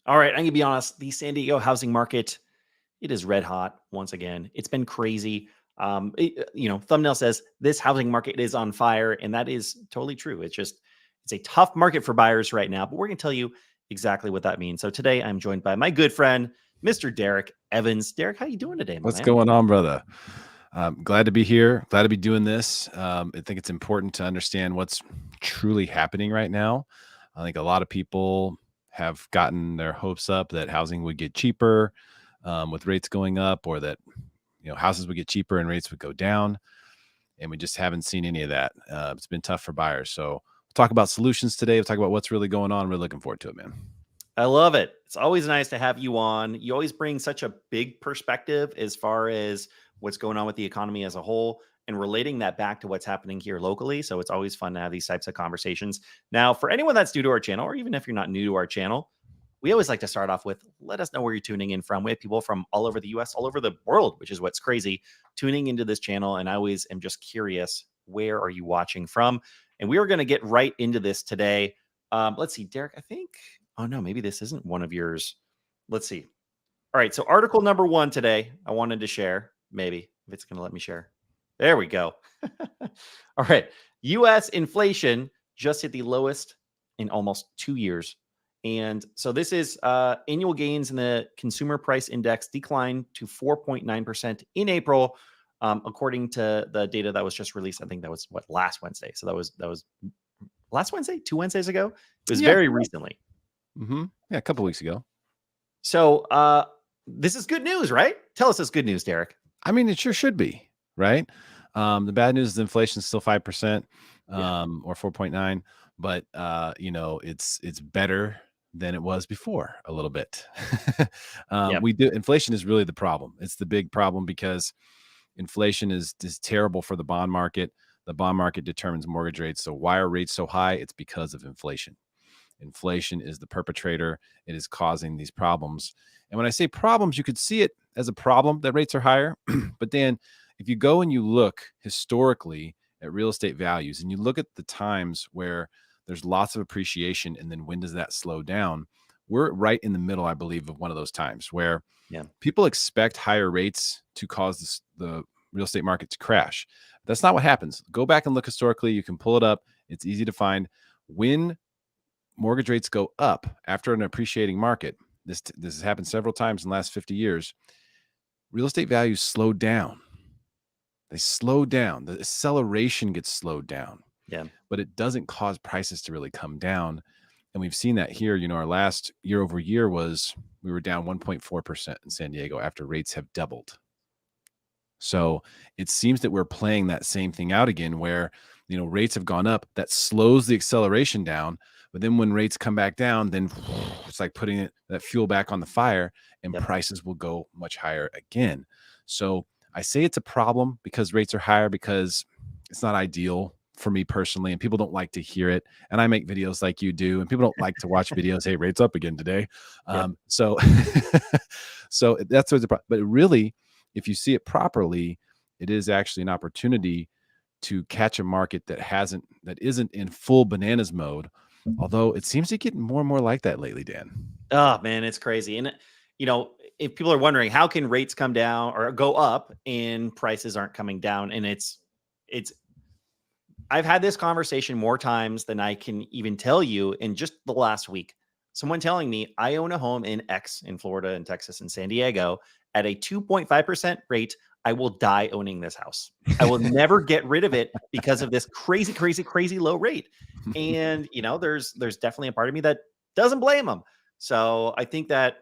All right, I'm gonna be honest. The San Diego housing market, it is red hot once again. It's been crazy. Thumbnail says this housing market is on fire, and that is totally true. It's a tough market for buyers right now, but we're gonna tell you exactly what that means. So today I'm joined by my good friend, Mr. Derek Evans. Derek, how you doing today, my What's man? going on, brother? Glad to be here. Glad to be doing this. I think it's important to understand what's truly happening right now. I think a lot of people have gotten their hopes up that housing would get cheaper with rates going up, or that houses would get cheaper and rates would go down. And we just haven't seen any of that. It's been tough for buyers. So we'll talk about solutions today. We'll talk about what's really going on. Really looking forward to it, man. I love it. It's always nice to have you on. You always bring such a big perspective as far as what's going on with the economy as a whole and relating that back to what's happening here locally. So it's always fun to have these types of conversations. Now, for anyone that's new to our channel, or even if you're not new to our channel, we always like to start off with let us know where you're tuning in from. We have people from all over the US, all over the world, which is what's crazy, tuning into this channel. And I always am just curious, where are you watching from? And we are going to get right into this today. Let's see, Derek, I think. Oh, no, maybe this isn't one of yours. Let's see. All right. So, article number one today, I wanted to share, maybe if it's going to let me share. There we go. All right. US inflation just hit the lowest in almost 2 years. And so, this is annual gains in the consumer price index declined to 4.9% in April, according to the data that was just released. I think that was last Wednesday. So, that was last Wednesday, 2 Wednesdays ago. It was very recently. Yeah, a couple weeks ago. So this is good news, right? Tell us this good news, Derek. I mean, it sure should be, right? The bad news is inflation is still 5%, or 4.9, but it's better than it was before a little bit. Inflation is really the problem. It's the big problem because inflation is terrible for the bond market. The bond market determines mortgage rates. So why are rates so high? It's because of inflation. Inflation is the perpetrator. It is causing these problems. And when I say problems, you could see it as a problem that rates are higher. But then if you go and you look historically at real estate values and you look at the times where there's lots of appreciation and then when does that slow down, we're right in the middle, I believe, of one of those times where people expect higher rates to cause the real estate market to crash. That's not what happens. Go back and look historically. You can pull it up. It's easy to find. When mortgage rates go up after an appreciating market, this has happened several times in the last 50 years, real estate values slow down. They slow down. The acceleration gets slowed down. But it doesn't cause prices to really come down. And we've seen that here. Our last year over year we were down 1.4% in San Diego after rates have doubled. So it seems that we're playing that same thing out again where, rates have gone up. That slows the acceleration down. But then when rates come back down, then it's like putting that fuel back on the fire and prices will go much higher again. So I say it's a problem because rates are higher because it's not ideal for me personally. And people don't like to hear it. And I make videos like you do. And people don't like to watch videos. Hey, rates up again today. So that's what's the problem. But really, if you see it properly, it is actually an opportunity to catch a market that isn't in full bananas mode. Although it seems to get more and more like that lately, Dan. Oh, man, it's crazy. And, if people are wondering, how can rates come down or go up and prices aren't coming down? And I've had this conversation more times than I can even tell you in just the last week. Someone telling me I own a home in Florida and Texas and San Diego at a 2.5% rate. I will die owning this house. I will never get rid of it because of this crazy, crazy, crazy low rate. And, there's definitely a part of me that doesn't blame them. So I think that,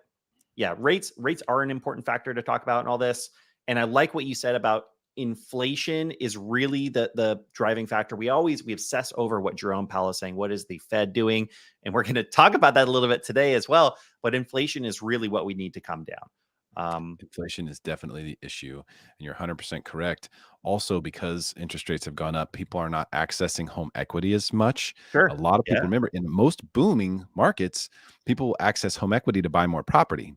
rates are an important factor to talk about in all this. And I like what you said about inflation is really the driving factor. We obsess over what Jerome Powell is saying. What is the Fed doing? And we're going to talk about that a little bit today as well. But inflation is really what we need to come down. Inflation is definitely the issue, and you're 100% correct. Also, because interest rates have gone up, people are not accessing home equity as much. Sure. A lot of people, remember, in most booming markets, people will access home equity to buy more property.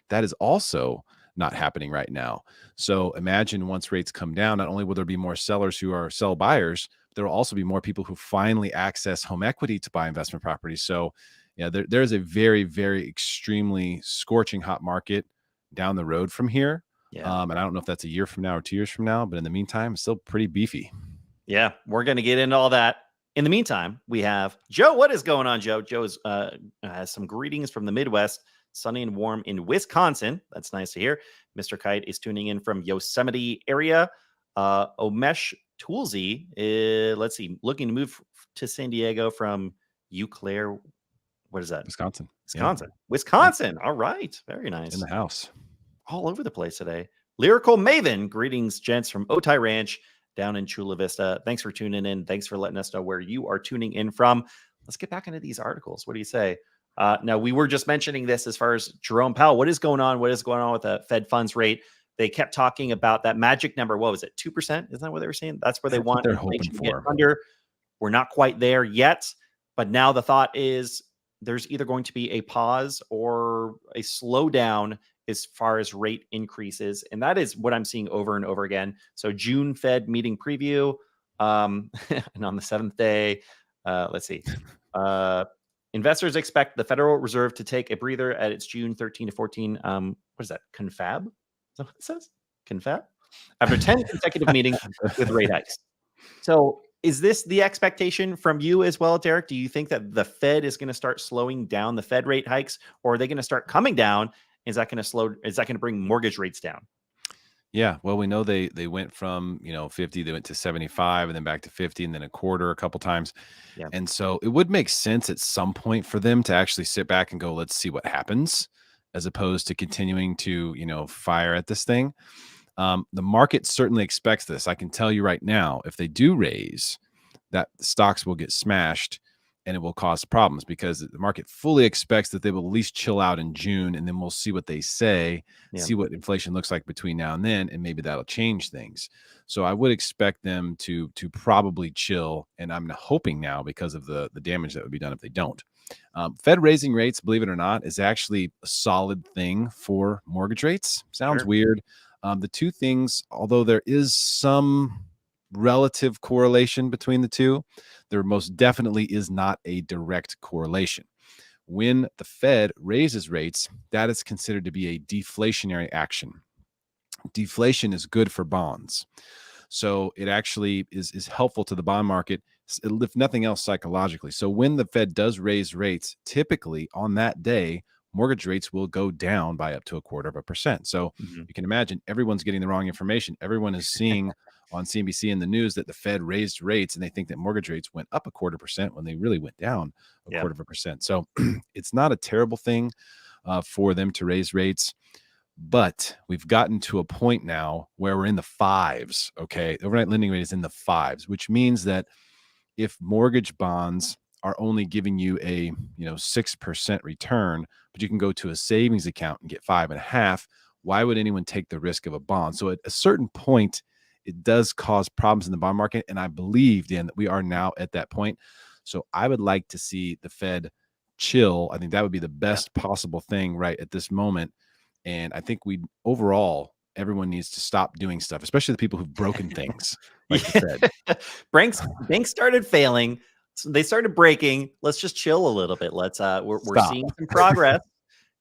That is also not happening right now. So imagine once rates come down, not only will there be more sellers who are sell buyers, there will also be more people who finally access home equity to buy investment properties. So Yeah, there's a very, very extremely scorching hot market down the road from here. Yeah. And I don't know if that's a year from now or 2 years from now, but in the meantime, it's still pretty beefy. Yeah, we're gonna get into all that. In the meantime, we have Joe. What is going on, Joe? Joe has some greetings from the Midwest, sunny and warm in Wisconsin. That's nice to hear. Mr. Kite is tuning in from Yosemite area. Omesh Toolsy, let's see, looking to move to San Diego from Eau Claire. What is that? Wisconsin. Yeah. Wisconsin. Yep. Wisconsin. All right. Very In nice. the house. All over the place today. Lyrical Maven, greetings, gents, from Otay Ranch down in Chula Vista. Thanks for tuning in. Thanks for letting us know where you are tuning in from. Let's get back into these articles. What do you say? Now, we were just mentioning this as far as Jerome Powell. What is going on? What is going on with the Fed funds rate? They kept talking about that magic number. What was it? 2%? Isn't that what they were saying? That's where they That's what want they're hoping inflation to get for. under. We're not quite there yet, but now the thought is there's either going to be a pause or a slowdown as far as rate increases. And that is what I'm seeing over and over again. So June Fed meeting preview. And on the seventh day, let's see. Investors expect the Federal Reserve to take a breather at its June 13 to 14. What is that? Confab? Is that what it says? Confab? After 10 consecutive meetings with rate hikes. So is this the expectation from you as well, Derek? Do you think that the Fed is going to start slowing down the Fed rate hikes, or are they going to start coming down? Is that going to bring mortgage rates down? Yeah, well, we know they went from, 50, they went to 75 and then back to 50 and then a quarter a couple times. Yeah. And so it would make sense at some point for them to actually sit back and go, let's see what happens, as opposed to continuing to, fire at this thing. The market certainly expects this. I can tell you right now, if they do raise, that stocks will get smashed and it will cause problems because the market fully expects that they will at least chill out in June, and then we'll see what they say, Yeah. see what inflation looks like between now and then, and maybe that'll change things. So I would expect them to probably chill, and I'm hoping now because of the damage that would be done if they don't. Fed raising rates, believe it or not, is actually a solid thing for mortgage rates. Sounds Sure. weird. The two things, although there is some relative correlation between the two, there most definitely is not a direct correlation. When the Fed raises rates, that is considered to be a deflationary action. Deflation is good for bonds. So it actually is helpful to the bond market, if nothing else, psychologically. So when the Fed does raise rates, typically on that day, mortgage rates will go down by up to 0.25%. So Mhm. you can imagine everyone's getting the wrong information. Everyone is seeing on CNBC in the news that the Fed raised rates and they think that mortgage rates went up 0.25% when they really went down a Yeah. 0.25%. So it's not a terrible thing for them to raise rates. But we've gotten to a point now where we're in the fives. Okay. The overnight lending rate is in the fives, which means that if mortgage bonds are only giving you a 6% return, but you can go to a savings account and get 5.5, why would anyone take the risk of a bond? So at a certain point, it does cause problems in the bond market. And I believe, Dan, that we are now at that point. So I would like to see the Fed chill. I think that would be the Yeah. best possible thing right at this moment. And I think we overall, everyone needs to stop doing stuff, especially the people who've broken things like the Yeah. Fed. Banks started failing. So they started breaking. Let's just chill a little bit. We're Stop. seeing some progress.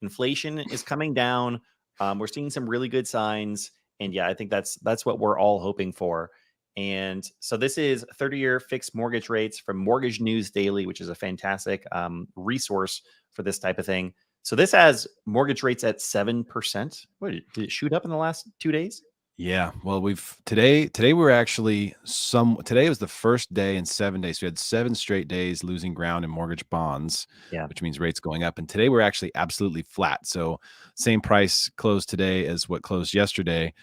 Inflation is coming down. We're seeing some really good signs. And yeah, I think that's what we're all hoping for. And so this is 30-year fixed mortgage rates from Mortgage News Daily, which is a fantastic resource for this type of thing. So this has mortgage rates at 7%. What did it shoot up in the last 2 days? Yeah. Well, today we're actually today was the first day in 7 days. We had 7 straight days losing ground in mortgage bonds, Yeah. which means rates going up. And today we're actually absolutely flat. So same price closed today as what closed yesterday.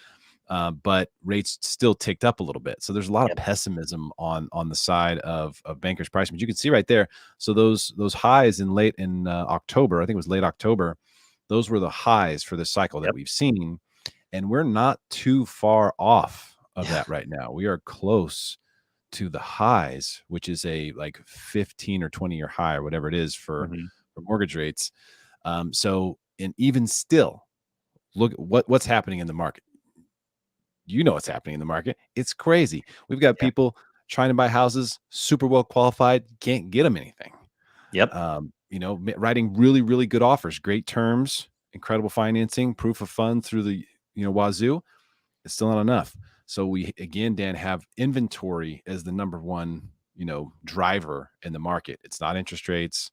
But rates still ticked up a little bit. So there's a lot of Yep. pessimism on the side of bankers' pricing. But you can see right there. So those highs in October, I think it was late October, those were the highs for this cycle that Yep. we've seen, and we're not too far off of Yeah. that right now. We are close to the highs, which is a like 15 or 20-year high or whatever it is Mhm. for mortgage rates. So and even still, look at what's happening in the market. You know what's happening in the market. It's crazy. We've got Yeah. people trying to buy houses, super well qualified, can't get them anything. Yep. writing really, really good offers, great terms, incredible financing, proof of funds through the, wazoo. It's still not enough. So we, again, Dan, have inventory as the number one, driver in the market. It's not interest rates.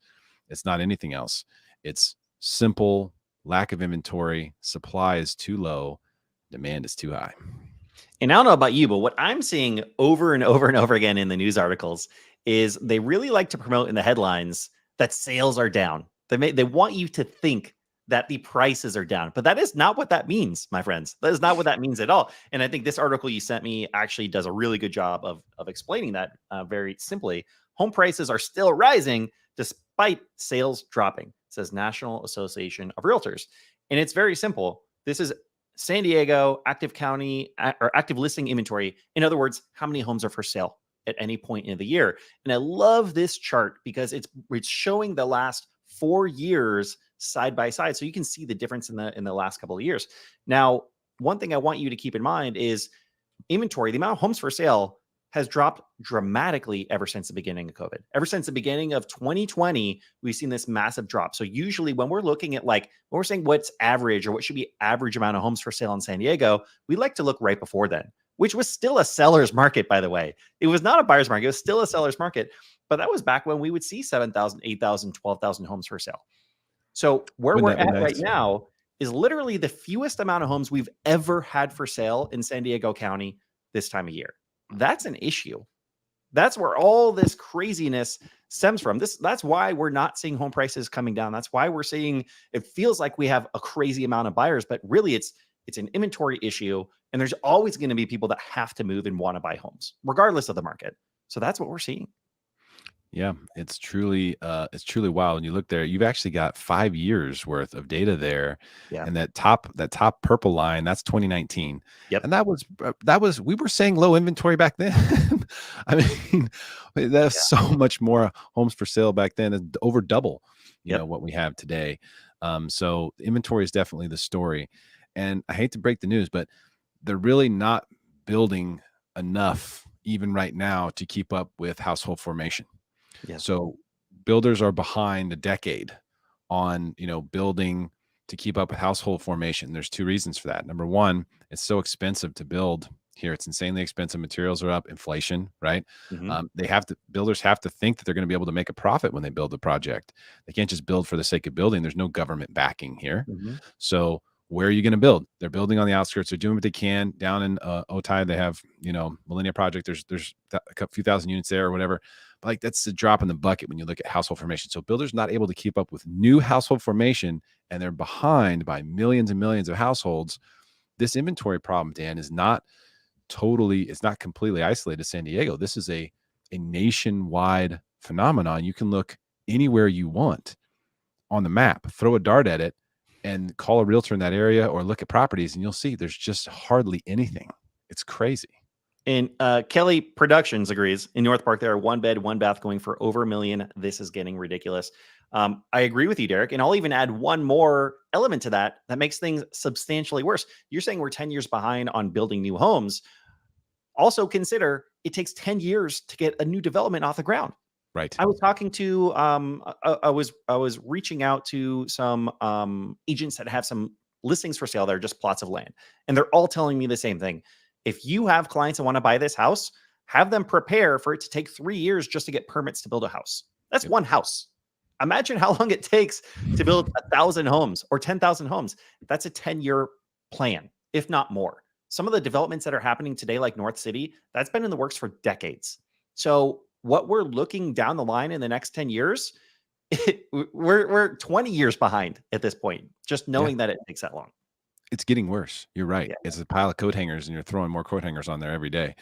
It's not anything else. It's simple lack of inventory. Supply is too low. Demand is too high. And I don't know about you, but what I'm seeing over and over and over again in the news articles is they really like to promote in the headlines that sales are down. They want you to think that the prices are down, but that is not what that means, my friends. That is not what that means at all. And I think this article you sent me actually does a really good job of explaining that very simply. Home prices are still rising despite sales dropping, says National Association of Realtors. And it's very simple. This is San Diego active county or active listing inventory. In other words, how many homes are for sale at any point in the year. And I love this chart because it's showing the last 4 years side by side, so you can see the difference in the last couple of years. Now, one thing I want you to keep in mind is inventory. The amount of homes for sale has dropped dramatically ever since the beginning of COVID. Ever since the beginning of 2020, we've seen this massive drop. So usually when we're looking at when we're saying what's average or what should be average amount of homes for sale in San Diego, we like to look right before then, which was still a seller's market, by the way. It was not a buyer's market. It was still a seller's market. But that was back when we would see 7,000, 8,000, 12,000 homes for sale. So where Wouldn't we're that be at right nice? now is literally the fewest amount of homes we've ever had for sale in San Diego County this time of year. That's an issue. That's where all this craziness stems from. That's why we're not seeing home prices coming down. That's why we're seeing it feels like we have a crazy amount of buyers, but really it's an inventory issue. And there's always going to be people that have to move and want to buy homes, regardless of the market. So that's what we're seeing. Yeah, it's truly wild. When you look there, you've actually got 5 years worth of data there, Yeah. and that top purple line, that's 2019, Yep. and that was we were saying low inventory back then. I mean, that's Yeah. so much more homes for sale back then, and over double, Yep. what we have today. So inventory is definitely the story, and I hate to break the news, but they're really not building enough even right now to keep up with household formation. Yeah. So builders are behind a decade on, building to keep up with household formation. There's two reasons for that. Number one, it's so expensive to build here. It's insanely expensive. Materials are up, inflation, right? Hmm. Builders have to think that they're going to be able to make a profit when they build the project. They can't just build for the sake of building. There's no government backing here. Hmm. So where are you going to build? They're building on the outskirts. They're doing what they can down in Otay. They have, Millennia Project. There's a few thousand units there or whatever. But that's a drop in the bucket when you look at household formation. So builders not able to keep up with new household formation, and they're behind by millions and millions of households. This inventory problem, Dan, is not it's not completely isolated to San Diego. This is a nationwide phenomenon. You can look anywhere you want on the map, throw a dart at it, and call a realtor in that area or look at properties, and you'll see there's just hardly anything. It's crazy. And Kelly Productions agrees. In North Park, there are one bed, one bath going for over $1 million. This is getting ridiculous. I agree with you, Derek. And I'll even add one more element to that makes things substantially worse. You're saying we're 10 years behind on building new homes. Also consider it takes 10 years to get a new development off the ground. Right. I was talking to I was reaching out to some agents that have some listings for sale that are just plots of land, and they're all telling me the same thing. If you have clients that want to buy this house, have them prepare for it to take 3 years just to get permits to build a house. That's Yep. one house. Imagine how long it takes to build 1,000 homes or 10,000 homes. That's a 10-year plan, if not more. Some of the developments that are happening today, like North City, that's been in the works for decades. So what we're looking down the line in the next 10 years, we're 20 years behind at this point, just Yeah. knowing that it takes that long. It's getting worse. You're right. Yeah. It's a pile of coat hangers, and you're throwing more coat hangers on there every day.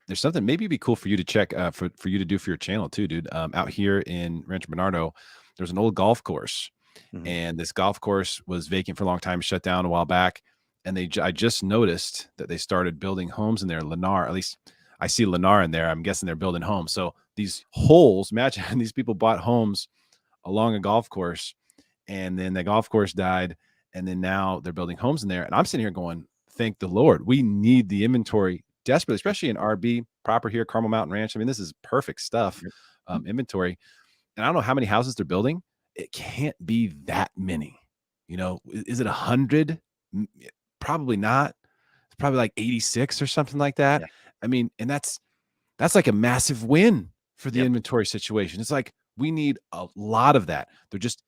There's something maybe it'd be cool for you to check for you to do for your channel too, dude. Out here in Rancho Bernardo, there's an old golf course, Mhm. and this golf course was vacant for a long time, shut down a while back, and I just noticed that they started building homes in there. Lennar, at least I see Lennar in there. I'm guessing they're building homes. So these holes, imagine these people bought homes along a golf course, and then the golf course died, and then now they're building homes in there. And I'm sitting here going, thank the Lord. We need the inventory desperately, especially in RB proper here, Carmel Mountain Ranch. I mean, this is perfect stuff, Yep. inventory. and I don't know how many houses they're building. It can't be that many. Is it 100? Probably not. It's probably like 86 or something like that. Yeah. I mean, and that's like a massive win for the Yep. inventory situation. It's like we need a lot of that. There just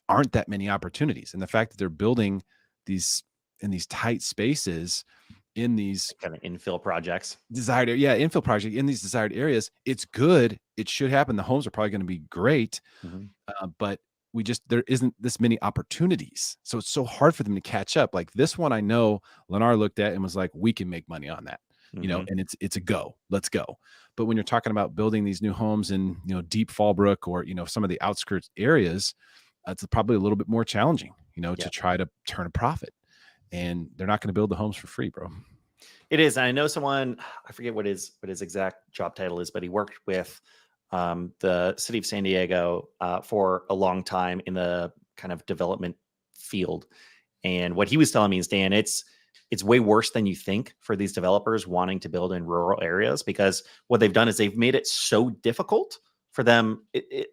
aren't that many opportunities. And the fact that they're building these in these tight spaces in these Kind of infill projects. infill project in these desired areas, it's good. It should happen. The homes are probably going to be great, Mhm. but there isn't this many opportunities. So it's so hard for them to catch up. Like this one, I know Lennar looked at and was like, we can make money on that, Mhm. and it's a go. Let's go. But when you're talking about building these new homes in, deep Fallbrook or, some of the outskirts areas, it's probably a little bit more challenging, to Yeah. try to turn a profit. And they're not going to build the homes for free, bro. It is. And I know someone, I forget what his exact job title is, but he worked with the city of San Diego for a long time in the kind of development field. And what he was telling me is, Dan, it's way worse than you think for these developers wanting to build in rural areas, because what they've done is they've made it so difficult for them.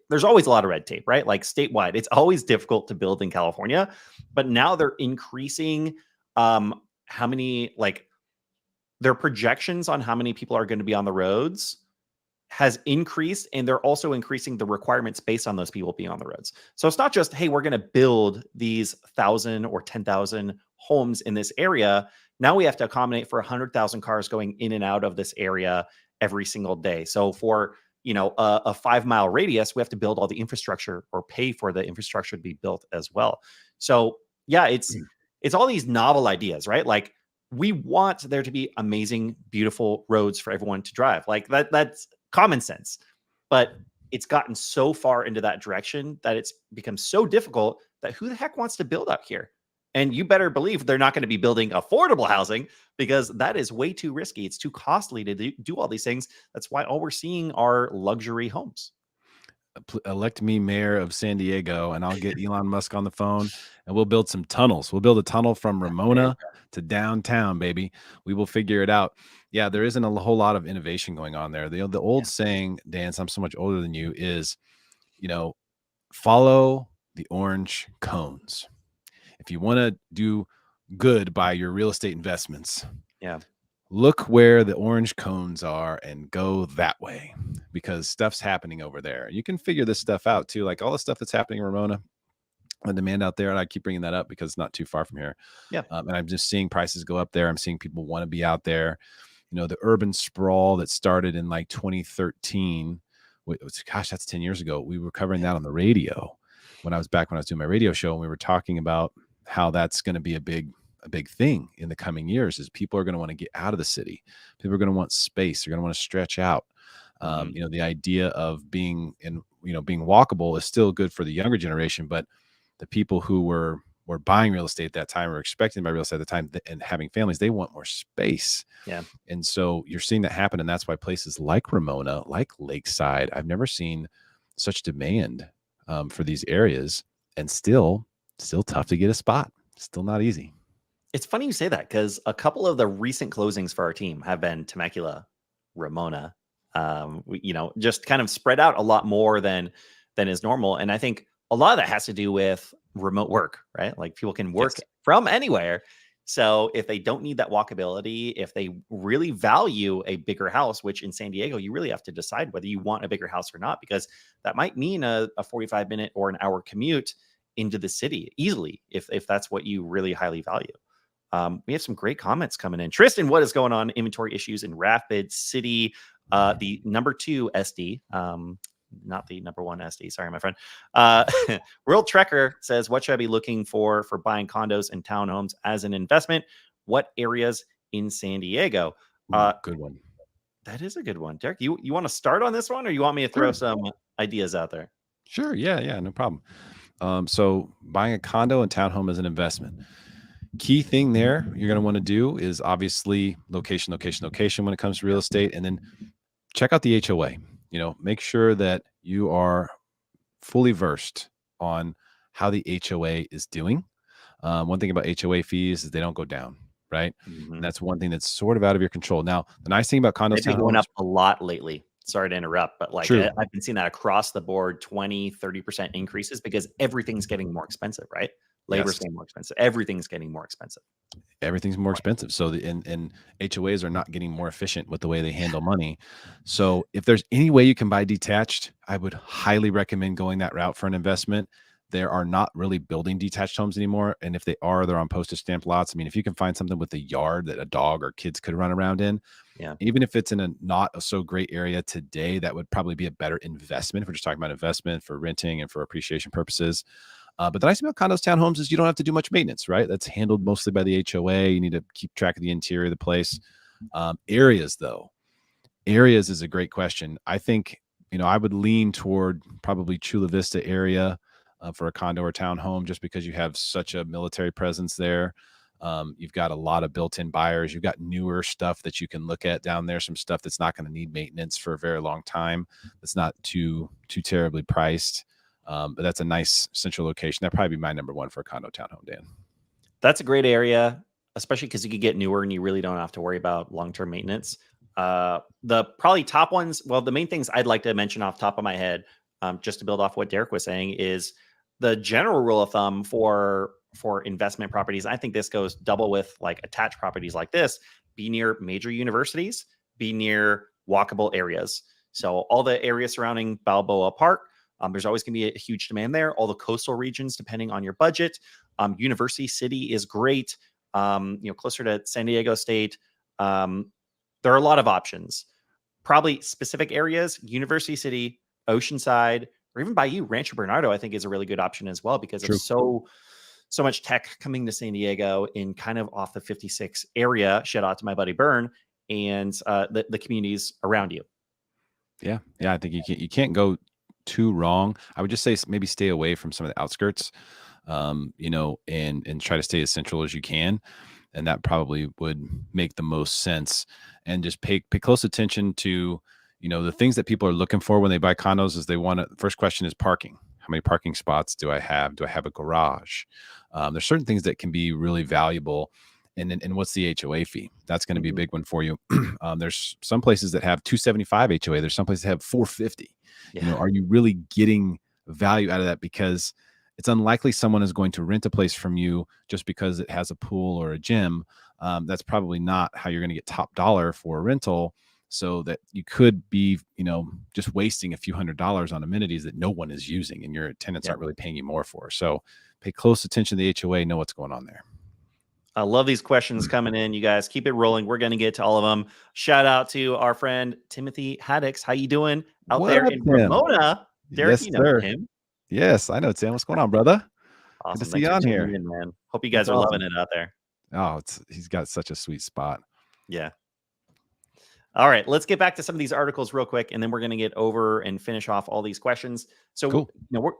There's always a lot of red tape, right? Like statewide, it's always difficult to build in California, but now they're increasing how many, like, their projections on how many people are going to be on the roads has increased, and they're also increasing the requirements based on those people being on the roads. So it's not just, hey, we're going to build these 1,000 or 10,000 homes in this area. Now we have to accommodate for 100,000 cars going in and out of this area every single day. So for a 5 mile radius, we have to build all the infrastructure or pay for the infrastructure to be built as well. So yeah, it's all these novel ideas, right? Like, we want there to be amazing, beautiful roads for everyone to drive. Like that's common sense. But it's gotten so far into that direction that it's become so difficult that who the heck wants to build out here? And you better believe they're not going to be building affordable housing, because that is way too risky. It's too costly to do all these things. That's why all we're seeing are luxury homes. Elect me mayor of San Diego, and I'll get Elon Musk on the phone, and we'll build some tunnels. We'll build a tunnel from There you Ramona go. to downtown, baby. We will figure it out. Yeah, there isn't a whole lot of innovation going on there. The Yeah. old saying, Dance, I'm so much older than you, is, you know, follow the orange cones. If you want to do good by your real estate investments, Yeah. look where the orange cones are and go that way, because stuff's happening over there. You can figure this stuff out too, like all the stuff that's happening in Ramona, the demand out there. And I keep bringing that up because it's not too far from here. Yeah. And I'm just seeing prices go up there. I'm seeing people want to be out there. The urban sprawl that started in like 2013. Gosh, that's 10 years ago. We were covering that on the radio when I was doing my radio show, and we were talking about how that's going to be a big thing in the coming years. Is people are going to want to get out of the city. People are going to want space. They're going to want to stretch out. Mhm. The idea of being walkable is still good for the younger generation, but the people who were buying real estate at that time, or expecting to buy real estate at the time, and having families, they want more space. Yeah. And so you're seeing that happen. And that's why places like Ramona, like Lakeside, I've never seen such demand for these areas, and still tough to get a spot. Still not easy. It's funny you say that, because a couple of the recent closings for our team have been Temecula, Ramona. Just kind of spread out a lot more than is normal. And I think a lot of that has to do with remote work, right? Like, people can work Yes. from anywhere. So if they don't need that walkability, if they really value a bigger house, which in San Diego, you really have to decide whether you want a bigger house or not, because that might mean a 45-minute or an hour commute into the city easily, if that's what you really highly value. We have some great comments coming in. Tristan, what is going on? Inventory issues in Rapid City. The number 2 SD, not the number 1 SD. Sorry, my friend. World Trekker says, what should I be looking for buying condos and townhomes as an investment? What areas in San Diego? Ooh, good one. That is a good one. Derek, you want to start on this one, or you want me to throw Sure. some ideas out there? Sure. Yeah. No problem. So buying a condo and townhome as an investment. Key thing there you're going to want to do is obviously location when it comes to real estate, and then check out the HOA. Make sure that you are fully versed on how the HOA is doing. One thing about HOA fees is they don't go down, right? And Mhm. that's one thing that's sort of out of your control. Now, the nice thing about condos, They've been going townhomes, up a lot lately. sorry to interrupt, but like True. I've been seeing that across the board, 20-30% increases because everything's getting more expensive, right? Labor's Yes. getting more expensive. Everything's getting more expensive. Everything's more expensive. So and HOAs are not getting more efficient with the way they handle money. So if there's any way you can buy detached, I would highly recommend going that route for an investment. There are not really building detached homes anymore. And if they are, they're on postage stamp lots. I mean, if you can find something with a yard that a dog or kids could run around in, Yeah. even if it's in a not so great area today, that would probably be a better investment if we're just talking about investment for renting and for appreciation purposes. But the nice thing about condos, townhomes is you don't have to do much maintenance, right? That's handled mostly by the HOA. You need to keep track of the interior of the place. Areas, though, areas is a great question. I think, I would lean toward probably Chula Vista area for a condo or townhome, just because you have such a military presence there. You've got a lot of built-in buyers. You've got newer stuff that you can look at down there. Some stuff that's not going to need maintenance for a very long time. That's not too terribly priced. But that's a nice central location. That'd probably be my number one for a condo townhome, Dan. That's a great area, especially because you could get newer and you really don't have to worry about long-term maintenance. The probably top ones, well, the main things I'd like to mention off the top of my head, just to build off what Derek was saying, is the general rule of thumb for investment properties. I think this goes double with like attached properties like this. Be near major universities, be near walkable areas. So all the areas surrounding Balboa Park, there's always going to be a huge demand there. All the coastal regions, depending on your budget. University City is great. Closer to San Diego State. There are a lot of options. Probably specific areas, University City, Oceanside, or even by you, Rancho Bernardo, I think is a really good option as well because of True. so much tech coming to San Diego in kind of off the 56 area. Shout out to my buddy Bern and the communities around you. Yeah. Yeah. I think you can't go too wrong. I would just say maybe stay away from some of the outskirts, and try to stay as central as you can. And that probably would make the most sense. And just pay close attention to, the things that people are looking for when they buy condos is they want to, first question is parking. How many parking spots do I have? Do I have a garage? There's certain things that can be really valuable. And what's the HOA fee? That's going to be a Mhm. big one for you. There's some places that have 275 HOA. There's some places that have 450. Yeah. Are you really getting value out of that? Because it's unlikely someone is going to rent a place from you just because it has a pool or a gym. That's probably not how you're going to get top dollar for a rental. So that you could be, just wasting a few $100s on amenities that no one is using and your tenants Yeah. aren't really paying you more for. So pay close attention to the HOA, know what's going on there. I love these questions coming in. You guys keep it rolling. We're going to get to all of them. Shout out to our friend Timothy Haddix. How you doing out What there up, in Tim? Ramona? Derek, Yes, you know sir. him. Yes, I know, Tim. What's going on, brother? Good to Awesome. see Thanks you for on tuning here. in, man. Hope you That's guys are loving awesome. it out there. Oh, he's got such a sweet spot. Yeah. All right, let's get back to some of these articles real quick, and then we're going to get over and finish off all these questions. So, Cool.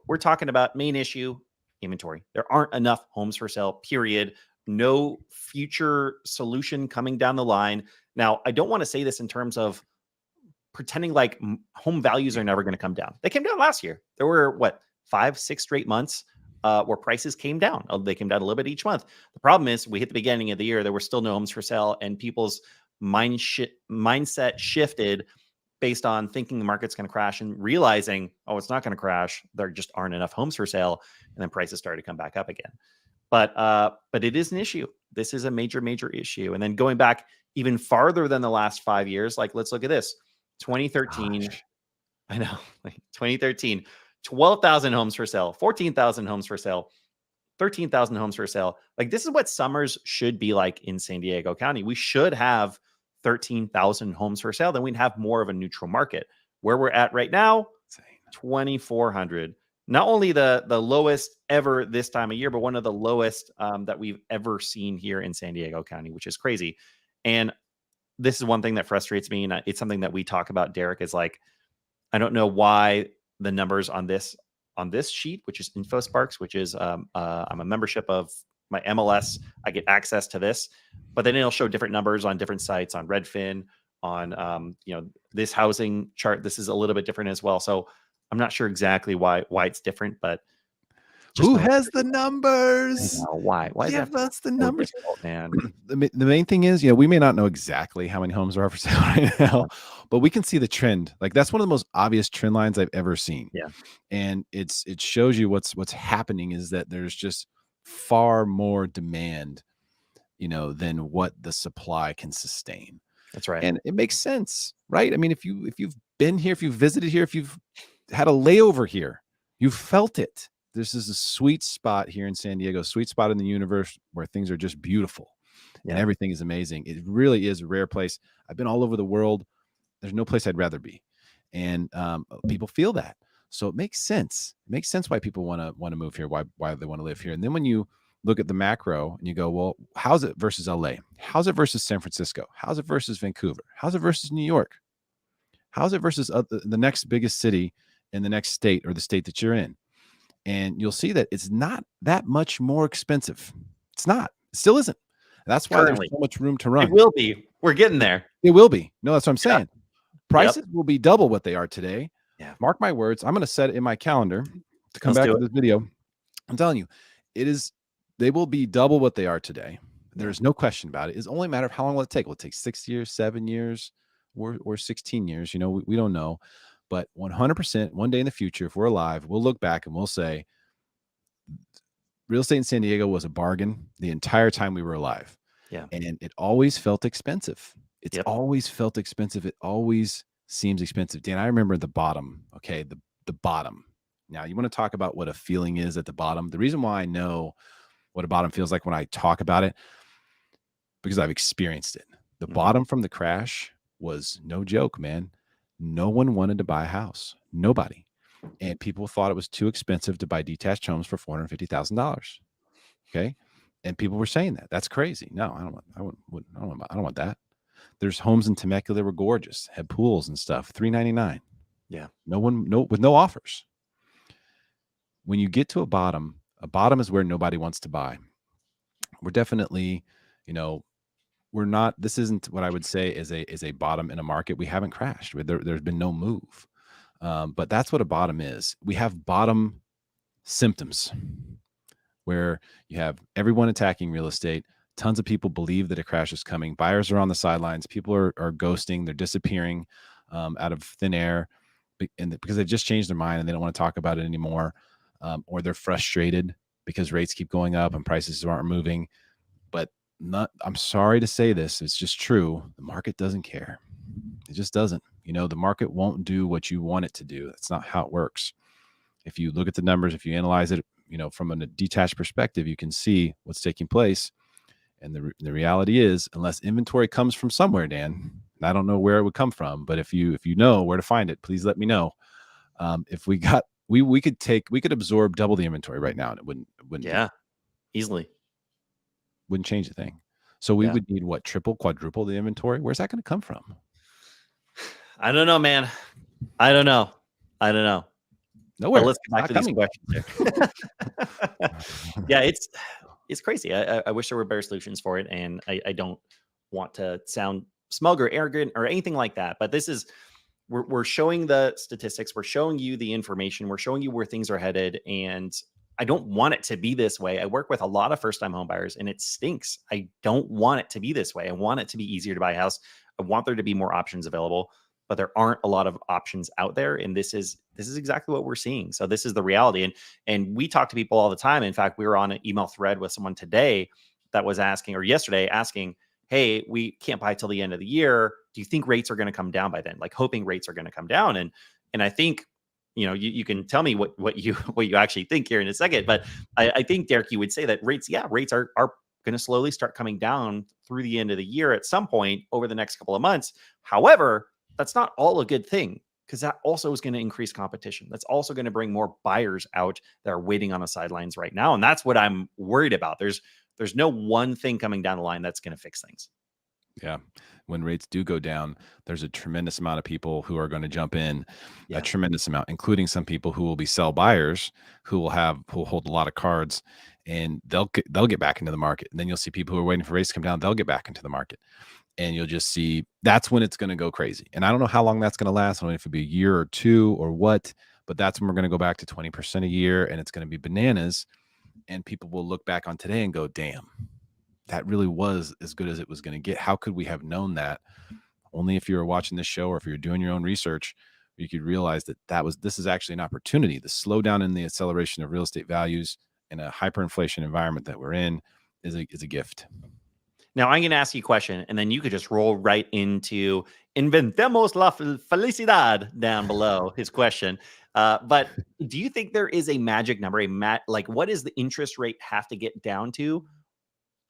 we're talking about main issue inventory. There aren't enough homes for sale. Period. No future solution coming down the line. Now, I don't want to say this in terms of pretending like home values are never going to come down. They came down last year. There were what 5, 6 straight months where prices came down. They came down a little bit each month. The problem is we hit the beginning of the year. There were still no homes for sale, and people's mindset shifted based on thinking the market's going to crash and realizing, oh, it's not going to crash. There just aren't enough homes for sale, and then prices started to come back up again. But it is an issue. This is a major issue. And then going back even farther than the last 5 years, like let's look at this. 2013, Gosh. I know, like 2013, 12,000 homes for sale, 14,000 homes for sale, 13,000 homes for sale. Like this is what summers should be like in San Diego County. We should have 13,000 homes for sale. Then we'd have more of a neutral market. Where we're at right now, Insane. 2,400. Not only the lowest ever this time of year, but one of the lowest that we've ever seen here in San Diego County, which is crazy. And this is one thing that frustrates me, and it's something that we talk about. Derek is like, I don't know why the numbers on this sheet, which is InfoSparks, which is I'm a membership of my MLS. I get access to this, but then it'll show different numbers on different sites on Redfin, on this housing chart. This is a little bit different as well. So I'm not sure exactly why it's different, but Just Who no has the I numbers? know, why? Why does it have Give to be us the so numbers. difficult, man? The main thing is, we may not know exactly how many homes are for sale right Yeah, now, but we can see the trend. Like, that's one of the most obvious trend lines I've ever seen. yeah, And it shows you what's happening is that there's just far more demand, than what the supply can sustain. that's right. And it makes sense, right? I mean, if you've been here, if you've visited here, if you've had a layover here, you've felt it. This is a sweet spot here in San Diego, sweet spot in the universe where things are just beautiful and Yeah, everything is amazing. It really is a rare place. I've been all over the world. There's no place I'd rather be, and people feel that. So it makes sense. It makes sense why people want to move here. Why they want to live here. And then when you look at the macro and you go, well, how's it versus LA? How's it versus San Francisco? How's it versus Vancouver? How's it versus New York? How's it versus the next biggest city in the next state or the state that you're in? And you'll see that it's not that much more expensive. It's not. It still isn't. That's why there's currently. so much room to It run. will be. We're getting there. It will be. No, that's what I'm Yeah, saying. yep, Prices will be double what they are today. yeah, Mark my words. I'm going to set it in my calendar to come let's back do to it. this video. I'm telling you, it is. They will be double what they are today. There Yeah, is no question about it. It's only a matter of how long will it take. Will it take 6 years, 7 years, or 16 years? We don't know. But 100%, one day in the future, if we're alive, we'll look back and we'll say, real estate in San Diego was a bargain the entire time we were alive. yeah, And it always felt expensive. It's yep, always felt expensive. It always seems expensive. Dan, I remember the bottom. Okay, the bottom. Now, you want to talk about what a feeling is at the bottom? The reason why I know what a bottom feels like when I talk about it, because I've experienced it. The mhm, bottom from the crash was no joke, man. No one wanted to buy a house. Nobody. And people thought it was too expensive to buy detached homes for $450,000. Okay. And people were saying that. That's crazy. No, I don't want that. There's homes in Temecula that were gorgeous, had pools and stuff, $399. yeah, No one, no, with no offers. When you get to a bottom is where nobody wants to buy. We're definitely, you know, we're not. This isn't what I would say is a bottom in a market. We haven't crashed. There's been no move, but that's what a bottom is. We have bottom symptoms where you have everyone attacking real estate. Tons of people believe that a crash is coming. Buyers are on the sidelines. People are ghosting. They're disappearing out of thin air because they've just changed their mind and they don't want to talk about it anymore. Or they're frustrated because rates keep going up and prices aren't moving. But I'm sorry to say this. It's just true. The market doesn't care. It just doesn't. The market won't do what you want it to do. That's not how it works. If you look at the numbers, if you analyze it, from a detached perspective, you can see what's taking place. And the reality is, unless inventory comes from somewhere, Dan, and I don't know where it would come from, but if you know where to find it, please let me know. If we got we could absorb double the inventory right now, and it yeah, easily. wouldn't change a thing. So we Yeah. would need what, triple, quadruple the inventory? Where's that going to come from? I don't know, man. I don't know. I don't know. But Nowhere. let's It's get back not to these coming. questions here. Yeah, it's crazy. I wish there were better solutions for it, and I don't want to sound smug or arrogant or anything like that. But this is we're showing the statistics, we're showing you the information, we're showing you where things are headed, and I don't want it to be this way. I work with a lot of first-time home buyers, and it stinks. I don't want it to be this way. I want it to be easier to buy a house. I want there to be more options available, but there aren't a lot of options out there, and this is exactly what we're seeing. So this is the reality, and we talk to people all the time. In fact, we were on an email thread with someone today that was asking, or yesterday asking, hey, we can't buy till the end of the year. Do you think rates are going to come down by then? Like hoping rates are going to come down. And I think, you can tell me what you what you actually think here in a second. But I think, Derek, you would say that rates are going to slowly start coming down through the end of the year at some point over the next couple of months. However, that's not all a good thing, because that also is going to increase competition. That's also going to bring more buyers out that are waiting on the sidelines right now. And that's what I'm worried about. There's no one thing coming down the line that's going to fix things. Yeah. When rates do go down, there's a tremendous amount of people who are going to jump in, a Yeah. tremendous amount, including some people who will be sell buyers who will hold a lot of cards, and they'll get back into the market. And then you'll see people who are waiting for rates to come down, they'll get back into the market. And you'll just see that's when it's going to go crazy. And I don't know how long that's going to last. I don't know if it'll be a year or two or what, But that's when we're going to go back to 20% a year, and it's going to be bananas. And people will look back on today and go, damn, that really was as good as it was going to get. How could we have known that? Only if you were watching this show or if you're doing your own research, you could realize that this is actually an opportunity. The slowdown in the acceleration of real estate values in a hyperinflation environment that we're in is a gift. Now I'm going to ask you a question, and then you could just roll right into "Inventemos la felicidad" down below his question. But do you think there is a magic number? Like, what does the interest rate have to get down to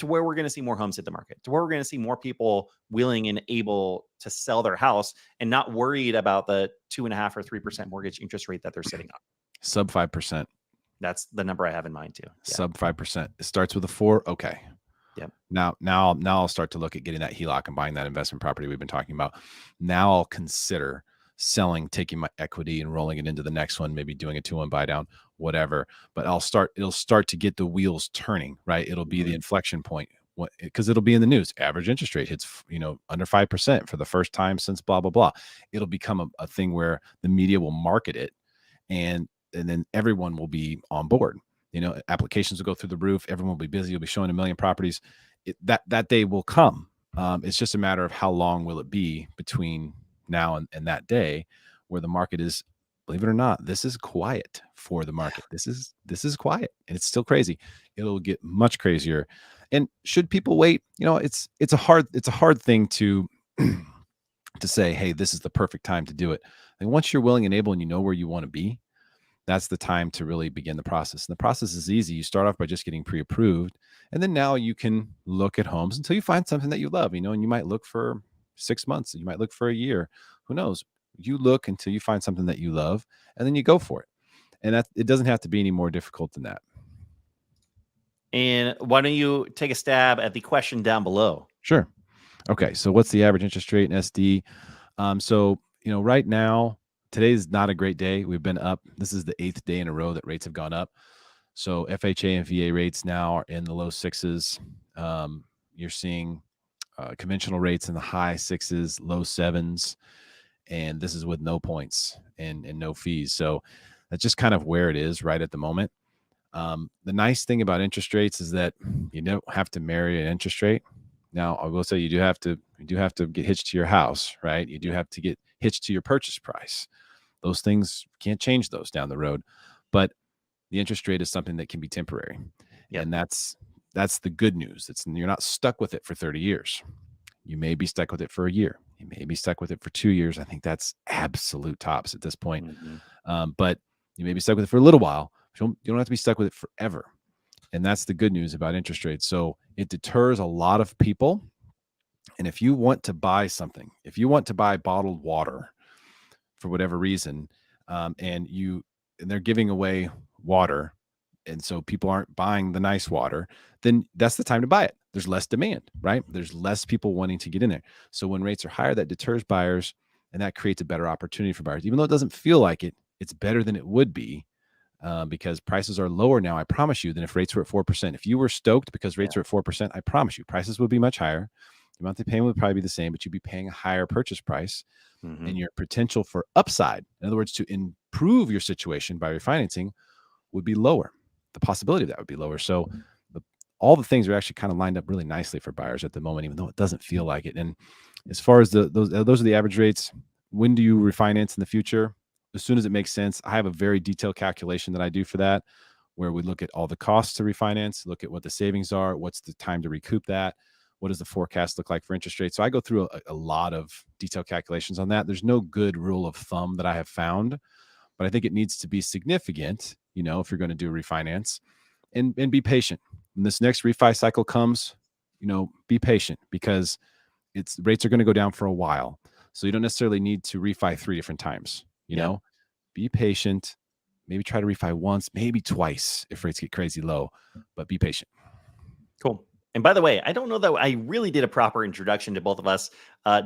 where we're going to see more homes hit the market, to where we're going to see more people willing and able to sell their house and not worried about the 2.5 or 3% mortgage interest rate that they're sitting on? Sub 5%. That's the number I have in mind too. Yeah. Sub 5%. It starts with a 4. Okay. Yep. Now I'll start to look at getting that HELOC and buying that investment property we've been talking about. Now I'll consider selling, taking my equity and rolling it into the next one, maybe doing a 2-1 buy down, whatever. But it'll start to get the wheels turning, right? It'll be the inflection point, because it'll be in the news. Average interest rate hits, under 5% for the first time since blah, blah, blah. It'll become a thing where the media will market it, and then everyone will be on board. Applications will go through the roof. Everyone will be busy. You'll be showing 1 million properties. That day will come. It's just a matter of how long will it be between now and that day, where the market is, believe it or not, this is quiet for the market. This is quiet, and it's still crazy. It'll get much crazier. And should people wait? It's a hard thing to to say, hey, this is the perfect time to do it. And once you're willing and able and you know where you want to be, that's the time to really begin the process. And the process is easy. You start off by just getting pre-approved, and then now you can look at homes until you find something that you love, and you might look for 6 months, you might look for a year, who knows? You look until you find something that you love, and then you go for it. And that it doesn't have to be any more difficult than that. And why don't you take a stab at the question down below? Sure. Okay. So what's the average interest rate in SD? Right now, today's not a great day. We've been up. This is the 8th day in a row that rates have gone up. So FHA and VA rates now are in the low 6s. You're seeing conventional rates in the high 6s, low 7s, and this is with no points and no fees. So that's just kind of where it is right at the moment. The nice thing about interest rates is that you don't have to marry an interest rate. Now, I will say you do have to get hitched to your house, right? You do have to get hitched to your purchase price. Those things, can't change those down the road, but the interest rate is something that can be temporary. Yep. And that's the good news. You're not stuck with it for 30 years. You may be stuck with it for a year. You may be stuck with it for 2 years. I think that's absolute tops at this point. But you may be stuck with it for a little while. You don't have to be stuck with it forever. And that's the good news about interest rates. So it deters a lot of people. And if you want to buy something, if you want to buy bottled water for whatever reason, and they're giving away water, and so people aren't buying the nice water, then that's the time to buy it. There's less demand, right? There's less people wanting to get in there. So when rates are higher, that deters buyers, and that creates a better opportunity for buyers. Even though it doesn't feel like it, it's better than it would be, because prices are lower now, I promise you, than if rates were at 4%. If you were stoked because rates are at 4%, I promise you, prices would be much higher. Your monthly payment would probably be the same, but you'd be paying a higher purchase price, and your potential for upside, in other words, to improve your situation by refinancing, would be lower. The possibility of that would be lower. So all the things are actually kind of lined up really nicely for buyers at the moment, even though it doesn't feel like it. And as far as those are the average rates. When do you refinance in the future? As soon as it makes sense. I have a very detailed calculation that I do for that, where we look at all the costs to refinance, look at what the savings are, what's the time to recoup that, what does the forecast look like for interest rates. So I go through a lot of detailed calculations on that. There's no good rule of thumb that I have found, but I think it needs to be significant, if you're going to do a refinance, and be patient. When this next refi cycle comes, be patient, because rates are going to go down for a while. So you don't necessarily need to refi 3 different times, be patient, maybe try to refi once, maybe twice if rates get crazy low, but be patient. Cool. And by the way, I don't know that I really did a proper introduction to both of us.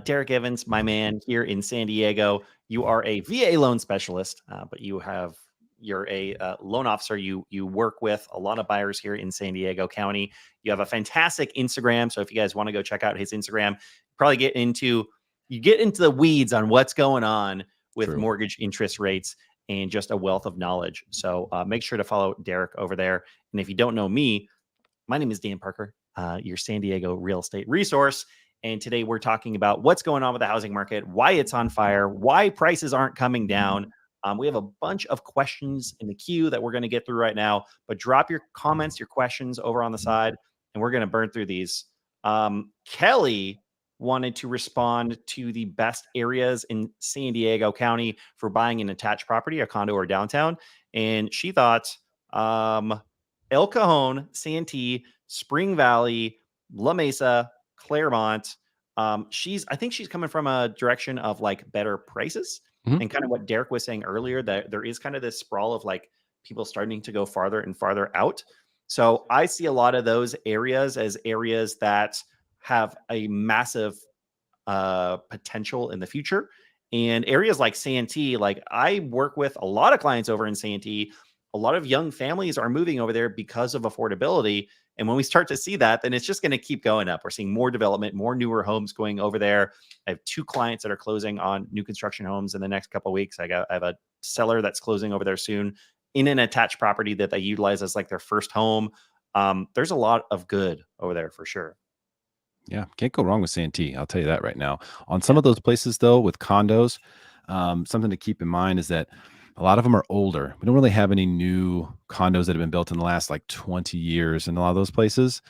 Derek Evans, my man here in San Diego. You are a VA loan specialist, but you're a loan officer. You work with a lot of buyers here in San Diego County. You have a fantastic Instagram. So if you guys want to go check out his Instagram, probably get into the weeds on what's going on with mortgage interest rates. and just a wealth of knowledge. So make sure to follow Derek over there. And if you don't know me, my name is Dan Parker, your San Diego real estate resource. And today we're talking about what's going on with the housing market, why it's on fire, why prices aren't coming down. We have a bunch of questions in the queue that we're going to get through right now, but drop your comments, your questions over on the side, and we're going to burn through these. Kelly wanted to respond to the best areas in San Diego County for buying an attached property, a condo or downtown. And she thought El Cajon, Santee, Spring Valley, La Mesa, Claremont. I think she's coming from a direction of like better prices Mhm. and kind of what Derek was saying earlier, that there is kind of this sprawl of like people starting to go farther and farther out. So I see a lot of those areas as areas that have a massive potential in the future. And areas like Santee, like I work with a lot of clients over in Santee. A lot of young families are moving over there because of affordability. And when we start to see that, then it's just going to keep going up. We're seeing more development, more newer homes going over there. I have 2 clients that are closing on new construction homes in the next couple of weeks. I have a seller that's closing over there soon in an attached property that they utilize as like their first home. There's a lot of good over there for sure. Yeah, can't go wrong with Santee. I'll tell you that right now. On some Yeah. of those places, though, with condos, something to keep in mind is that a lot of them are older. We don't really have any new condos that have been built in the last like 20 years in a lot of those places.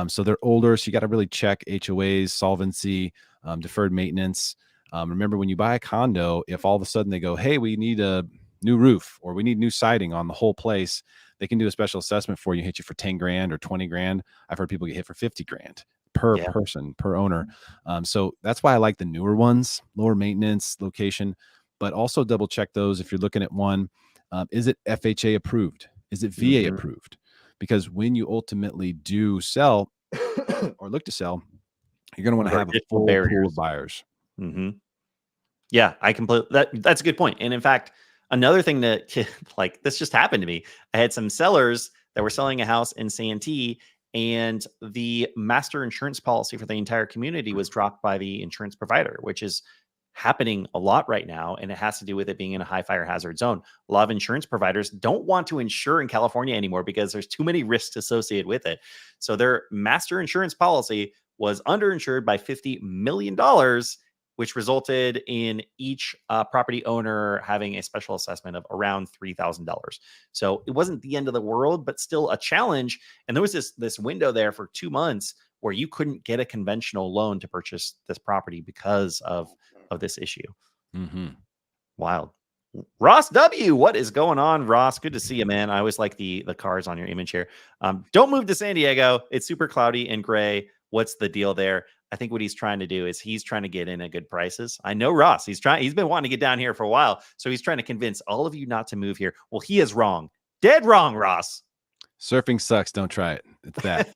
So they're older. So you got to really check HOAs, solvency, deferred maintenance. Remember, when you buy a condo, if all of a sudden they go, hey, we need a new roof or we need new siding on the whole place, they can do a special assessment for you, hit you for 10 grand or 20 grand. I've heard people get hit for 50 grand per Yeah. person, per owner. So that's why I like the newer ones, lower maintenance, location, but also double check those if you're looking at one. Is it FHA approved? Is it VA Mhm. approved? Because when you ultimately do sell or look to sell, you're going to want What to are have a additional full pool of barriers? buyers. Mhm. Yeah, I completely that's a good point. And in fact, another thing that like this just happened to me. I had some sellers that were selling a house in Santee, and the master insurance policy for the entire community was dropped by the insurance provider, which is happening a lot right now. And it has to do with it being in a high fire hazard zone. A lot of insurance providers don't want to insure in California anymore because there's too many risks associated with it. So their master insurance policy was underinsured by $50 million, which resulted in each property owner having a special assessment of around $3,000. So it wasn't the end of the world, but still a challenge. And there was this window there for 2 months where you couldn't get a conventional loan to purchase this property because of this issue. Mm-hmm. Wild. Ross W, what is going on, Ross? Good to see you, man. I always like the cars on your image here. Don't move to San Diego. It's super cloudy and gray. What's the deal there? I think what he's trying to do is he's trying to get in at good prices. I know Ross. He's been wanting to get down here for a while. So he's trying to convince all of you not to move here. Well, he is wrong. Dead wrong, Ross. Surfing sucks. Don't try it. It's that.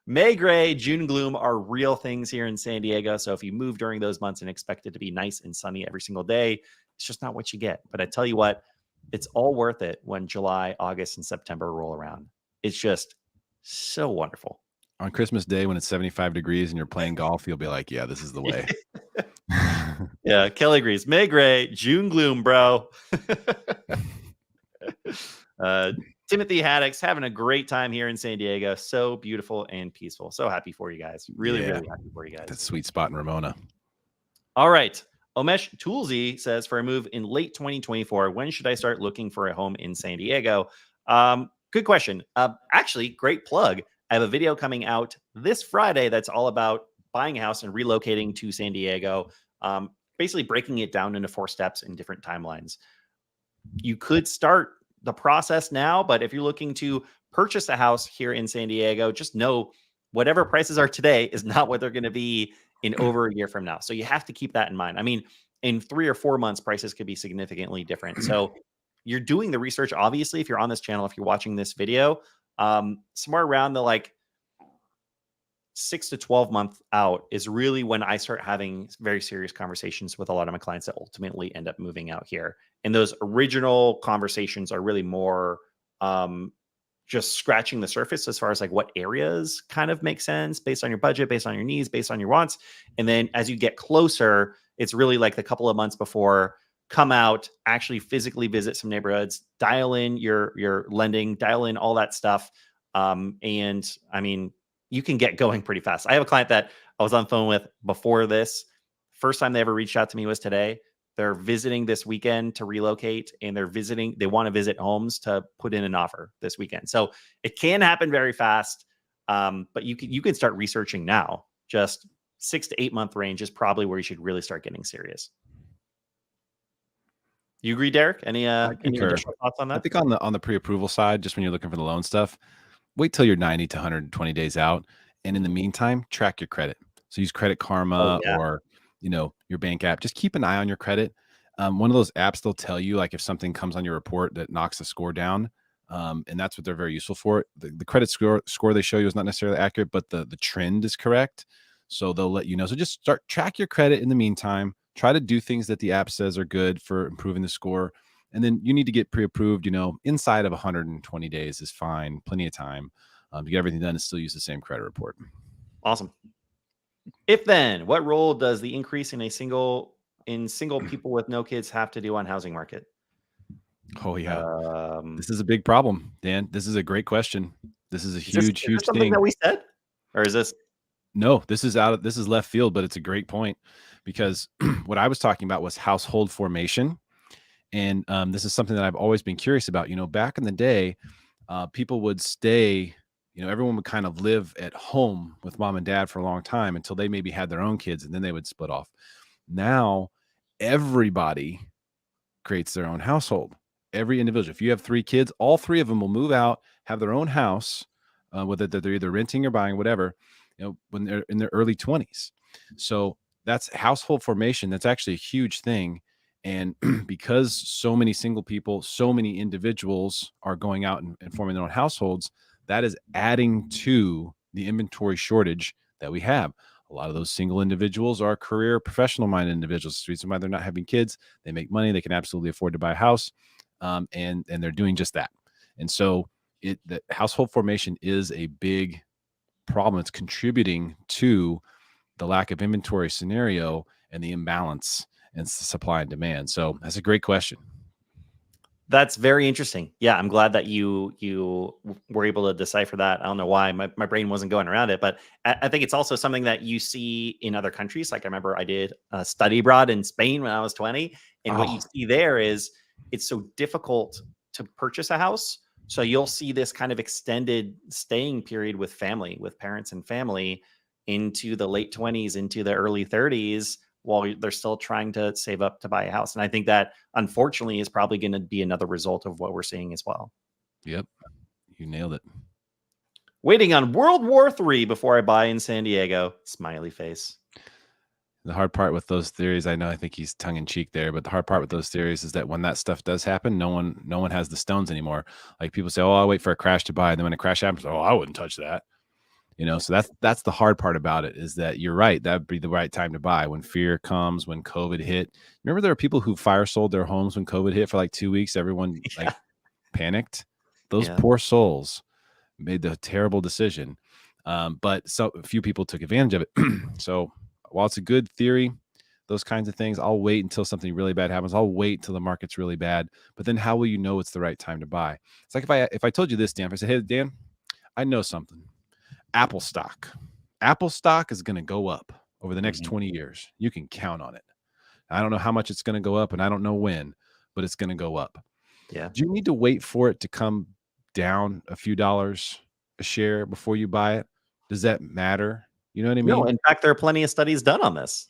May gray, June gloom are real things here in San Diego. So if you move during those months and expect it to be nice and sunny every single day, it's just not what you get. But I tell you what, it's all worth it when July, August, and September roll around. It's just so wonderful. On Christmas Day, when it's 75 degrees and you're playing golf, you'll be like, yeah, this is the way. Yeah, Kelly agrees. May gray, June gloom, bro. uh, Timothy Haddix having a great time here in San Diego. So beautiful and peaceful. So happy for you guys. Really, Yeah. really happy for you That guys. sweet spot in Ramona. All right. Omesh Toolsy says, for a move in late 2024, when should I start looking for a home in San Diego? Good question. Actually, great plug. I have a video coming out this Friday that's all about buying a house and relocating to San Diego, basically breaking it down into 4 steps in different timelines. You could start the process now, but if you're looking to purchase a house here in San Diego, just know whatever prices are today is not what they're going to be in over a year from now. So you have to keep that in mind. I mean, in 3 or 4 months, prices could be significantly different. So you're doing the research, obviously, if you're on this channel, if you're watching this video, somewhere around the like 6 to 12 month out is really when I start having very serious conversations with a lot of my clients that ultimately end up moving out here. And those original conversations are really more just scratching the surface as far as like what areas kind of make sense based on your budget, based on your needs, based on your wants. And then as you get closer, it's really like the couple of months before come out, actually physically visit some neighborhoods, dial in your lending, dial in all that stuff. And I mean, you can get going pretty fast. I have a client that I was on the phone with before this. First time they ever reached out to me was today. They're visiting this weekend to relocate, and they want to visit homes to put in an offer this weekend. So it can happen very fast. But you can start researching now. Just 6 to 8 month range is probably where you should really start getting serious. You agree, Derek? Any I any concur. additional thoughts on I that? think on the pre-approval side, just when you're looking for the loan stuff, wait till you're 90 to 120 days out, and in the Mhm. meantime, track your credit. So use Credit Oh Karma yeah. or, your bank app. Just keep an eye on your credit. One of those apps, they'll tell you, like, if something comes on your report that knocks the score down, and that's what they're very useful for. The credit score they show you is not necessarily accurate, but the trend is correct. So they'll let you know. So just track your credit in the meantime. Try to do things that the app says are good for improving the score, and then you need to get pre-approved, inside of 120 days is fine, plenty of time to get everything done and still use the same credit report. Awesome. If then, what role does the increase in single people with no kids have to do on housing market? Oh yeah, Um, this is a big problem, Dan. This is a great question. This is a is this huge, is this huge something thing. that we said, or is this? No, this is left field, but it's a great point because what I was talking about was household formation. And this is something that I've always been curious about. Back in the day, people would stay, everyone would kind of live at home with mom and dad for a long time until they maybe had their own kids, and then they would split off. Now, everybody creates their own household. Every individual. If you have 3 kids, all 3 of them will move out, have their own house, whether they're either renting or buying, whatever, when they're in their early 20s. So that's household formation. That's actually a huge thing. And because so many single people, so many individuals are going out and forming their own households, that is adding to the inventory shortage that we have. A lot of those single individuals are career professional minded individuals. The reason why they're not having kids, they make money, they can absolutely afford to buy a house, and they're doing just that. And so the household formation is a big problem. It's contributing to the lack of inventory scenario and the imbalance in supply and demand. So that's a great question. That's very interesting. Yeah, I'm glad that you were able to decipher that. I don't know why my brain wasn't going around it, but I think it's also something that you see in other countries. Like I remember I did a study abroad in Spain when I was 20, and what you Oh, see there is it's so difficult to purchase a house. So you'll see this kind of extended staying period with family, with parents and family into the late 20s, into the early 30s, while they're still trying to save up to buy a house. And I think that unfortunately is probably going to be another result of what we're seeing as well. yep. You nailed it. Waiting on World War III before I buy in San Diego. Smiley face. The hard part with those theories, I think he's tongue in cheek there, but the hard part with those theories is that when that stuff does happen, no one has the stones anymore. Like people say, "Oh, I'll wait for a crash to buy." And then when a crash happens, "Oh, I wouldn't touch that." So that's the hard part about it is that you're right. That'd be the right time to buy when fear comes, when COVID hit. Remember, there are people who fire sold their homes when COVID hit for like 2 weeks. Everyone like Yeah. panicked. Those Yeah. poor souls made the terrible decision. But so a few people took advantage of it. So while it's a good theory, those kinds of things, I'll wait until something really bad happens. I'll wait till the market's really bad. But then how will you know it's the right time to buy? It's like if I told you this, Dan, if I said, "Hey, Dan, I know something. Apple stock. Apple stock is going to go up over the next Mhm. 20 years. You can count on it. I don't know how much it's going to go up and I don't know when, but it's going to go up." Yeah. Do you need to wait for it to come down a few dollars a share before you buy it? Does that matter? You know what I No, mean? in fact, there are plenty of studies done on this.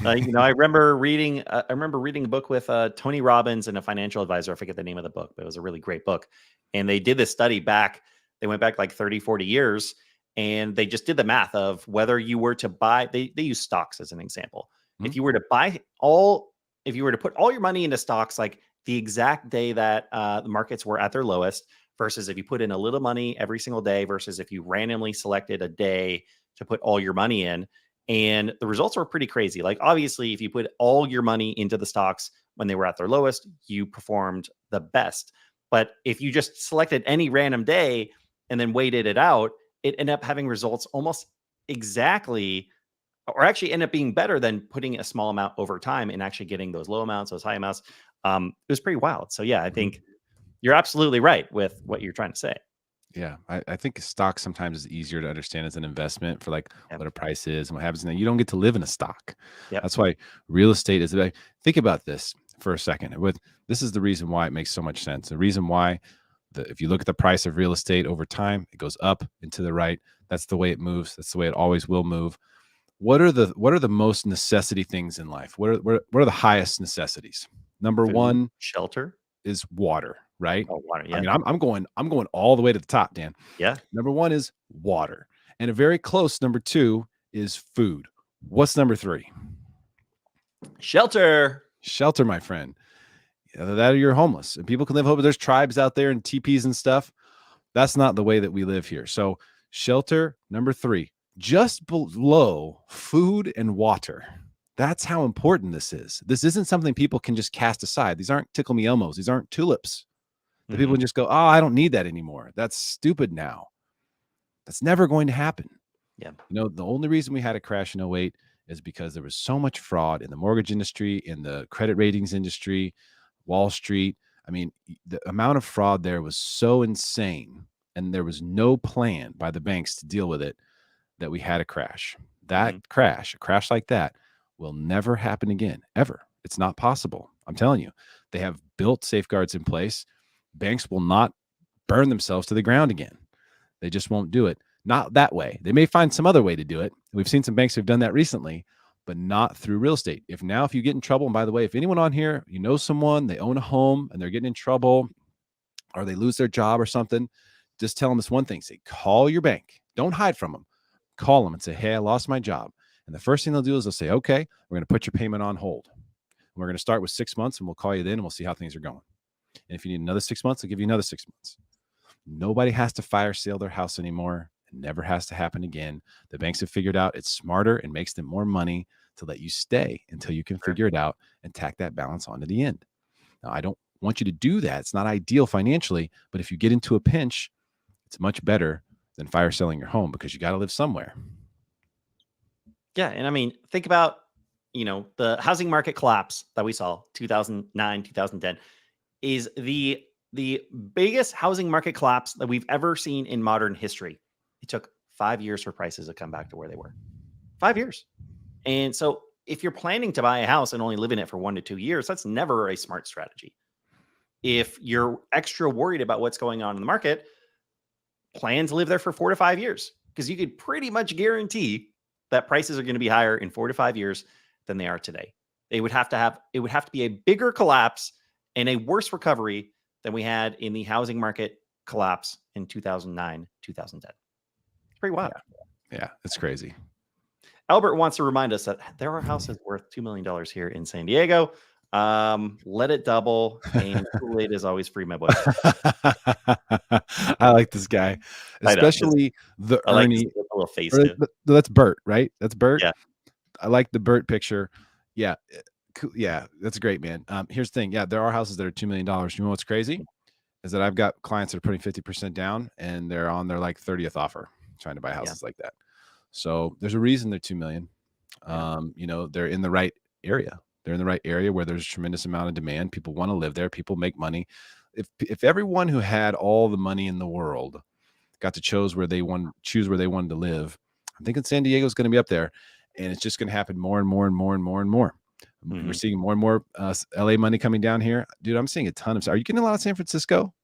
I remember reading a book with Tony Robbins and a financial advisor. I forget the name of the book, but it was a really great book. And they did this study back. They went back like 30, 40 years, and they just did the math of whether you were to buy. They use stocks as an example. Hmm? If you were to buy all, if you were to put all your money into stocks, like the exact day that the markets were at their lowest, versus if you put in a little money every single day, versus if you randomly selected a day to put all your money in, and the results were pretty crazy. Like, obviously, if you put all your money into the stocks when they were at their lowest, you performed the best. But if you just selected any random day and then waited it out, it ended up having results almost exactly or actually end up being better than putting a small amount over time and actually getting those low amounts, those high amounts. It was pretty wild. So yeah, I Mhm. think you're absolutely right with what you're trying to say. Yeah, I think stock sometimes is easier to understand as an investment for like Yep. what a price is and what happens. Now you don't get to live in a stock. Yep. That's why real estate is. Like, think about this for a second. With this is the reason why it makes so much sense. The reason why if you look at the price of real estate over time, it goes up and to the right. That's the way it moves. That's the way it always will move. What are the most necessity things in life? What are the highest necessities? Number Food, one shelter. is water, right? Oh, water. I Yeah. mean, I'm going all the way to the top, Dan. Yeah. Number one is water, and a very close number two is food. What's number three? Shelter. Shelter, my friend. Either that or you're homeless, and people can live homeless. There's tribes out there and teepees and stuff. That's not the way that we live here. So, shelter, number three, just below food and water. That's how important this is. This isn't something people can just cast aside. These aren't tickle me elmos. These aren't tulips. The people Hmm. can just go, oh, I don't need that anymore. That's stupid now. That's never going to happen. Yeah. The only reason we had a crash in '08 is because there was so much fraud in the mortgage industry, in the credit ratings industry, Wall Street. I mean, the amount of fraud there was so insane, and there was no plan by the banks to deal with it that we had a crash. Hmm. A crash like that will never happen again, ever. It's not possible. I'm telling you, they have built safeguards in place. Banks will not burn themselves to the ground again. They just won't do it. Not that way. They may find some other way to do it. We've seen some banks who've done that recently, but not through real estate. If you get in trouble, and by the way, if anyone on here, you know someone, they own a home and they're getting in trouble or they lose their job or something, just tell them this one thing. Say, call your bank. Don't hide from them. Call them and say, hey, I lost my job. And the first thing they'll do is they'll say, okay, we're going to put your payment on hold. And we're going to start with 6 months and we'll call you then and we'll see how things are going. And if you need another 6 months, I'll give you another 6 months. Nobody has to fire sale their house anymore. It never has to happen again. The banks have figured out it's smarter and makes them more money to let you stay until you can Sure. figure it out and tack that balance onto the end. Now, I don't want you to do that. It's not ideal financially, but if you get into a pinch, it's much better than fire selling your home because you got to live somewhere. Yeah. And I mean, think about, the housing market collapse that we saw 2009, 2010 is the biggest housing market collapse that we've ever seen in modern history. It took 5 years for prices to come back to where they were. 5 years. And so if you're planning to buy a house and only live in it for 1 to 2 years, that's never a smart strategy. If you're extra worried about what's going on in the market, plan to live there for 4 to 5 years because you could pretty much guarantee that prices are going to be higher in 4 to 5 years than they are today. It would have to be a bigger collapse and a worse recovery than we had in the housing market collapse in 2009, 2010. It's pretty wild. Yeah, it's crazy. Albert wants to remind us that there are houses worth $2 million here in San Diego. Let it double, and Kool-Aid is always free, my boy. I like this guy, I know. especially the I like his Ernie. little face Or too. that's Bert, right? That's Bert. Yeah, I like the Bert picture. Yeah, yeah, that's great, man. Here's the thing. Yeah, there are houses that are $2 million. You know what's crazy is that I've got clients that are putting 50% down, and they're on their like 30th offer, trying to buy yeah, houses like that. So there's a reason they're 2 million. yeah. They're in the right area. They're in the right area where there's a tremendous amount of demand. People want to live there. People make money. If everyone who had all the money in the world got to choose where they wanted to live, I'm thinking San Diego is going to be up there, and it's just going to happen more and more and more and more and more. We're Mhm. seeing more and more LA money coming down here, dude. I'm seeing a ton of. Are you getting a lot of San Francisco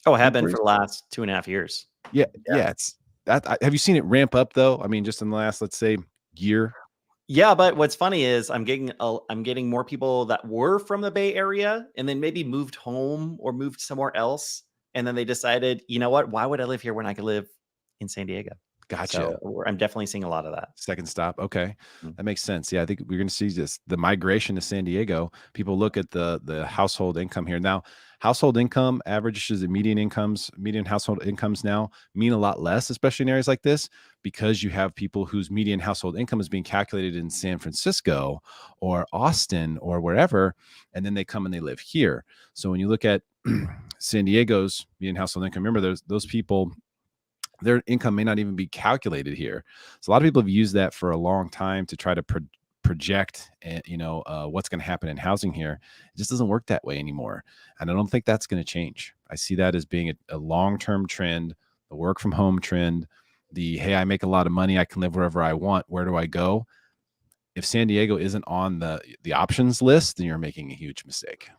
Oh, I have been for inquiries? the last 2.5 years. Yeah, Yeah. yeah. It's that. Have you seen it ramp up though? I mean, just in the last, let's say, year. Yeah, but what's funny is I'm getting more people that were from the Bay Area and then maybe moved home or moved somewhere else, and then they decided, you know what? Why would I live here when I could live in San Diego? Gotcha. So I'm definitely seeing a lot of that. Second stop. Okay. Mm. That makes sense. Yeah, I think we're going to see the migration to San Diego. People look at the household income here. Now, household income averages, the median household incomes now mean a lot less, especially in areas like this, because you have people whose median household income is being calculated in San Francisco or Austin or wherever, and then they come and they live here. So when you look at San Diego's median household income, remember those people their income may not even be calculated here. So a lot of people have used that for a long time to try to project, what's going to happen in housing here. It just doesn't work that way anymore, and I don't think that's going to change. I see that as being a long-term trend, the work from home trend, the hey, I make a lot of money, I can live wherever I want. Where do I go? If San Diego isn't on the options list, then you're making a huge mistake.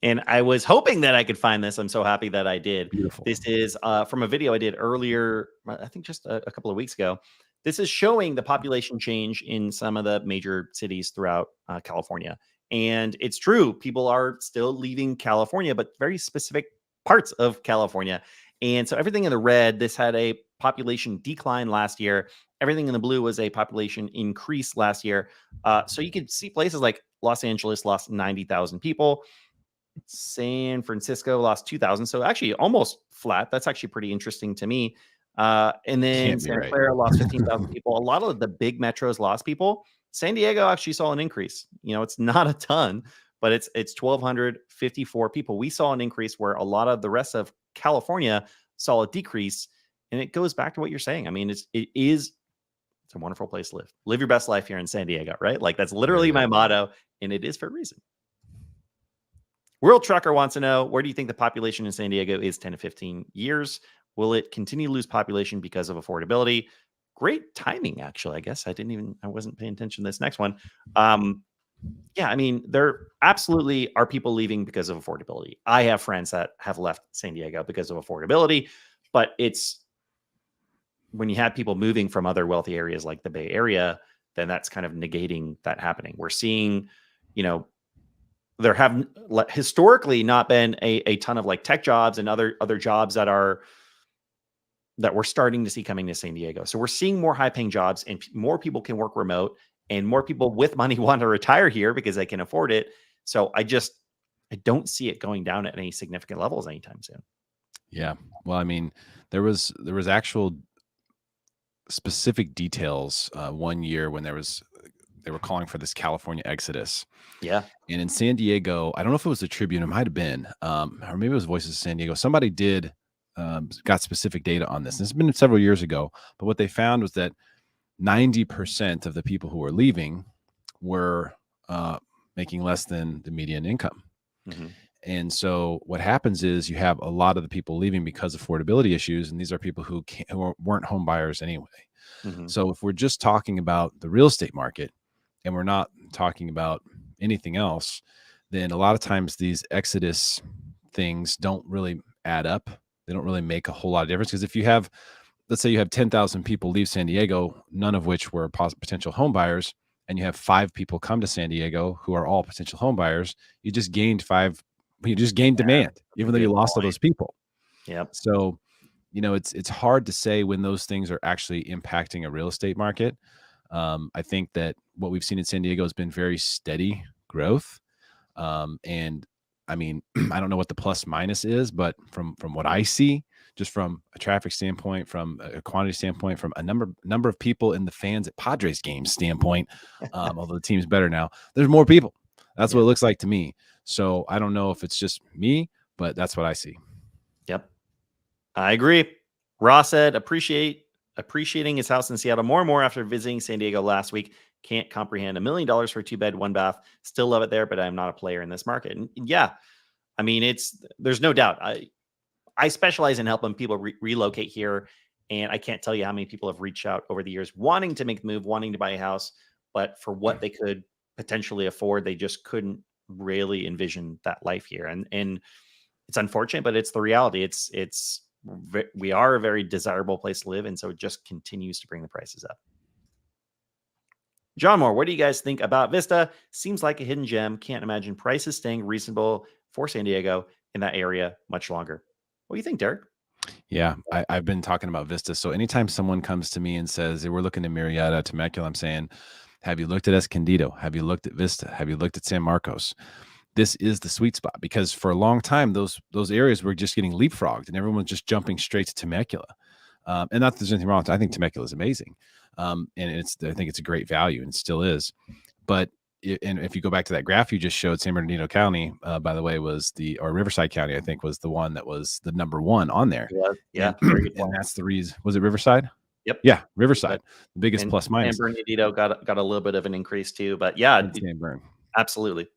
And I was hoping that I could find this. I'm so happy that I did. Beautiful. This is from a video I did earlier, I think just a couple of weeks ago. This is showing the population change in some of the major cities throughout California. And it's true, people are still leaving California, but very specific parts of California. And so everything in the red, this had a population decline last year. Everything in the blue was a population increase last year. So you could see places like Los Angeles lost 90,000 people. San Francisco lost 2,000. So actually almost flat. That's actually pretty interesting to me. And then Can't be Santa right. Clara lost 15,000 people. A lot of the big metros lost people. San Diego actually saw an increase. It's not a ton, but it's 1,254 people. We saw an increase where a lot of the rest of California saw a decrease. And it goes back to what you're saying. I mean, it's a wonderful place to live. Live your best life here in San Diego, right? Like that's Very literally my good. motto, and it is for a reason. World Trucker wants to know, where do you think the population in San Diego is 10 to 15 years? Will it continue to lose population because of affordability? Great timing, actually. I guess I wasn't paying attention to this next one. Yeah, I mean, there absolutely are people leaving because of affordability. I have friends that have left San Diego because of affordability, but it's when you have people moving from other wealthy areas like the Bay Area, then that's kind of negating that happening. We're seeing, you know, there have historically not been a ton of like tech jobs and other jobs that we're starting to see coming to San Diego. So we're seeing more high paying jobs and more people can work remote and more people with money want to retire here because they can afford it. So I don't see it going down at any significant levels anytime soon. Yeah. Well, I mean, there was actual specific details one year when they were calling for this California exodus. Yeah. And in San Diego, I don't know if it was the Tribune, it might have been, or maybe it was Voices of San Diego. Somebody did got specific data on this. This has been several years ago, but what they found was that 90% of the people who were leaving were making less than the median income. Mm-hmm. And so what happens is you have a lot of the people leaving because of affordability issues, and these are people who weren't home buyers anyway. Mm-hmm. So if we're just talking about the real estate market and we're not talking about anything else, then a lot of times these exodus things don't really add up. They don't really make a whole lot of difference because if you have, let's say you have 10,000 people leave San Diego, none of which were potential home buyers, and you have 5 people come to San Diego who are all potential home buyers, you just gained demand, That's a even though you good lost all point. those people. Yep. So, it's hard to say when those things are actually impacting a real estate market. I think that what we've seen in San Diego has been very steady growth. And I mean, I don't know what the plus minus is, but from what I see, just from a traffic standpoint, from a quantity standpoint, from a number of people in the fans at Padres games standpoint, although the team's better now, there's more people. That's what Yeah. it looks like to me. So I don't know if it's just me, but that's what I see. Yep. I agree. Ross said, appreciating his house in Seattle more and more after visiting San Diego last week. Can't comprehend $1 million for a 2-bed, 1-bath. Still love it there, but I'm not a player in this market. And yeah, I mean, there's no doubt. I specialize in helping people relocate here, and I can't tell you how many people have reached out over the years wanting to make the move, wanting to buy a house, but for what they could potentially afford, they just couldn't really envision that life here. And it's unfortunate, but it's the reality. We are a very desirable place to live, and so it just continues to bring the prices up. John Moore, what do you guys think about Vista? Seems like a hidden gem. Can't imagine prices staying reasonable for San Diego in that area much longer. What do you think, Derek? Yeah, I've been talking about Vista. So anytime someone comes to me and says, "Hey, we're looking at Murrieta, Temecula," I'm saying, have you looked at Escondido? Have you looked at Vista? Have you looked at San Marcos? This is the sweet spot because for a long time, those areas were just getting leapfrogged and everyone was just jumping straight to Temecula. And not that there's anything wrong with it. I think Temecula is amazing. And I think it's a great value and it still is. But and if you go back to that graph you just showed, San Bernardino County, by the way, was or Riverside County, I think, was the one that was the number one on there. It was. And Yeah, very good and point. that's the reason. Was it Riverside? Yep. Yeah, But Riverside, the biggest and plus San minus Bernardino got a little bit of an increase too, but yeah, in San Bern. absolutely.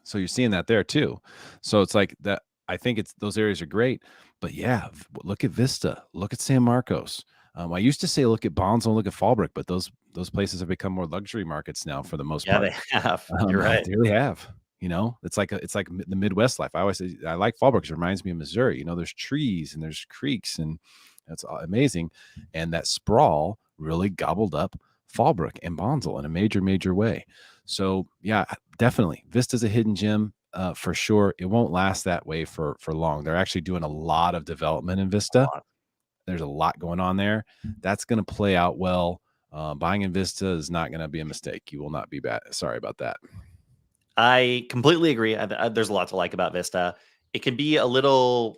So you're seeing that there too. So it's like that. I think it's those areas are great, but yeah, look at Vista, look at San Marcos. I used to say look at Bonzo, look at Fallbrook, but those places have become more luxury markets now for the most Yeah, part. they have. You're right. They really have. It's like the Midwest life. I always say I like Fallbrook because it reminds me of Missouri. There's trees and there's creeks and that's amazing. And that sprawl really gobbled up Fallbrook and Bonzel in a major way. So yeah, definitely Vista's a hidden gem. For sure, it won't last that way for long. They're actually doing a lot of development in Vista. There's a lot going on there. That's going to play out well. Buying in Vista is not going to be a mistake. You will not be bad. Sorry about that. I completely agree. There's a lot to like about Vista. It can be a little.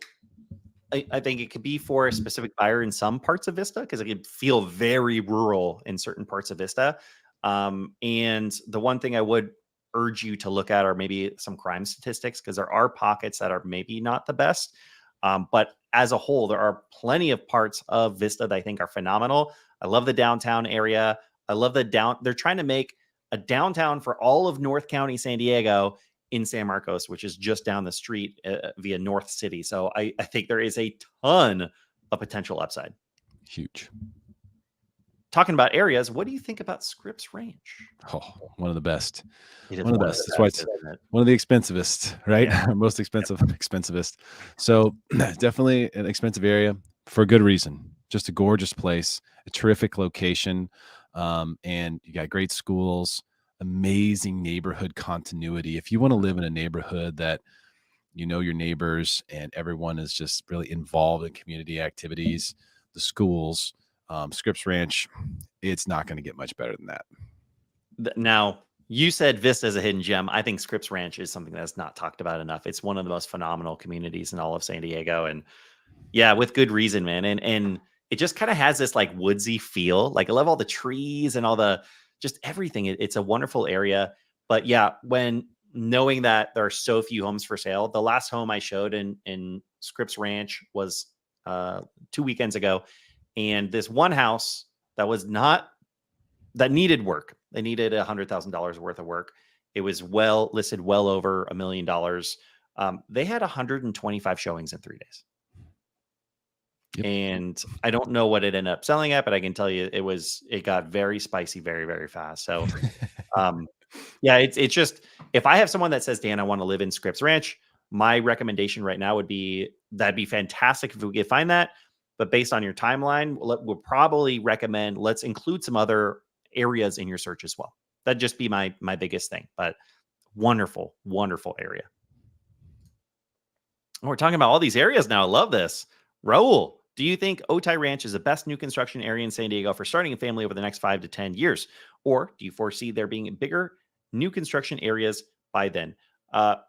I think it could be for a specific buyer in some parts of Vista because it could feel very rural in certain parts of Vista. And the one thing I would urge you to look at are maybe some crime statistics because there are pockets that are maybe not the best. But as a whole, there are plenty of parts of Vista that I think are phenomenal. I love the downtown area. I love they're trying to make a downtown for all of North County, San Diego in San Marcos, which is just down the street via North City. So I think there is a ton of potential upside. Huge. Talking about areas, what do you think about Scripps Ranch? Oh, one of the best. It is One of the one of best. the That's why best, it's isn't it? one of the expensivest, right? Yeah. Most expensive, expensivest. So definitely an expensive area for a good reason. Just a gorgeous place, a terrific location, and you got great schools, amazing neighborhood continuity. If you want to live in a neighborhood that you know your neighbors and everyone is just really involved in community activities, the schools, Scripps Ranch, it's not going to get much better than that. Now, you said Vista is a hidden gem. I think Scripps Ranch is something that's not talked about enough. It's one of the most phenomenal communities in all of San Diego. And yeah, with good reason, man. And it just kind of has this like woodsy feel. Like I love all the trees and all the just everything. It's a wonderful area. But yeah, when knowing that there are so few homes for sale, the last home I showed in Scripps Ranch was 2 weekends ago. And this one house that was not that needed work. They needed $100,000 worth of work. It was listed well over $1 million. They had 125 showings in 3 days. Yep. And I don't know what it ended up selling at, but I can tell you it got very spicy very, very fast. So yeah, it's just if I have someone that says, Dan, I want to live in Scripps Ranch, my recommendation right now would be that'd be fantastic if we could find that. But based on your timeline, we'll probably recommend let's include some other areas in your search as well. That'd just be my biggest thing. But wonderful, wonderful area. We're talking about all these areas now. I love this. Raul, do you think Otay Ranch is the best new construction area in San Diego for starting a family over the next 5 to 10 years? Or do you foresee there being bigger new construction areas by then?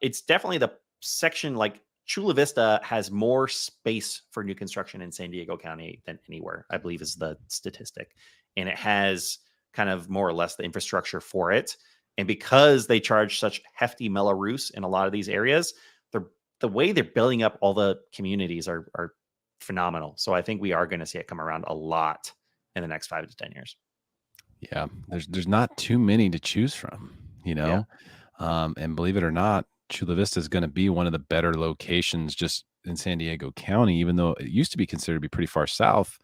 It's definitely the section like Chula Vista has more space for new construction in San Diego County than anywhere, I believe is the statistic. And it has kind of more or less the infrastructure for it. And because they charge such hefty Mello-Roos in a lot of these areas, the way they're building up all the communities are phenomenal. So I think we are going to see it come around a lot in the next 5 to 10 years. Yeah, there's not too many to choose from, Yeah. and believe it or not, Chula Vista is going to be one of the better locations just in San Diego County, even though it used to be considered to be pretty far south.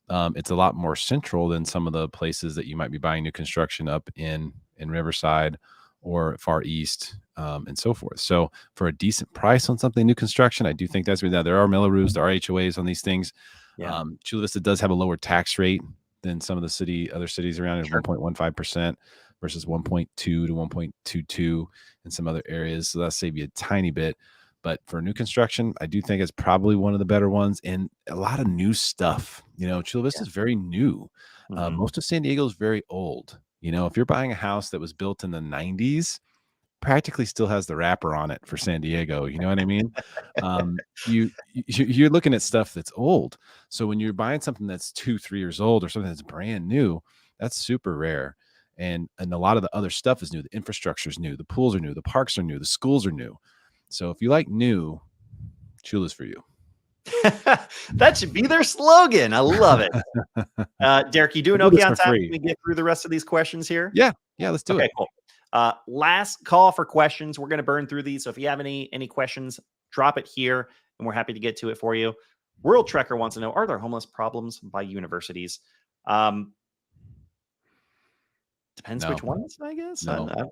It's a lot more central than some of the places that you might be buying new construction up in Riverside or far east, and so forth. So for a decent price on something new construction, I do think that's now there are Mello-Roos, there are HOAs on these things. Yeah. Chula Vista does have a lower tax rate than some of the other cities around it, Sure. 1.15% versus 1.2 to 1.22 in some other areas. So that'll save you a tiny bit. But for new construction, I do think it's probably one of the better ones and a lot of new stuff. Chula Vista is very new. Mhm. Most of San Diego is very old. If you're buying a house that was built in the 90s, practically still has the wrapper on it for San Diego. You know what I mean? You're looking at stuff that's old. So when you're buying something that's 2, 3 years old or something that's brand new, that's super rare. and a lot of the other stuff is new. The infrastructure is new, the pools are new, the parks are new, the schools are new. So if you like new, Chula's for you. That should be their slogan. I love it. Derek, you doing Do okay this on for time? free. Can we get through the rest of these questions here? Yeah, yeah, let's do Okay, it. cool. Last call for questions. We're going to burn through these. So if you have any questions, drop it here and we're happy to get to it for you. World Trekker wants to know, are there homeless problems by universities? Depends No, which ones, I guess. no.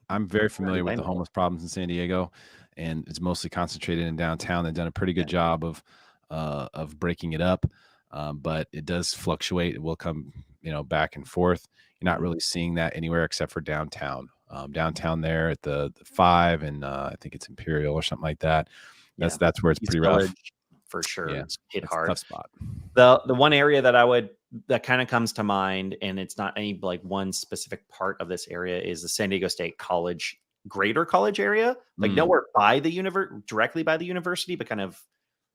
I'm very familiar with the homeless problems in San Diego, and it's mostly concentrated in downtown. They've done a pretty good job of breaking it up, but it does fluctuate. It will come, back and forth. You're not really seeing that anywhere except for downtown. Downtown there at the 5 and I think it's Imperial or something like that. Yeah. That's where it's East pretty rough. Village, for sure. Yeah, It's hit that's a hard. tough spot. The one area that kind of comes to mind, and it's not any like one specific part of this area, is the San Diego State College, Greater College area, like Mm, nowhere by the directly by the university, but kind of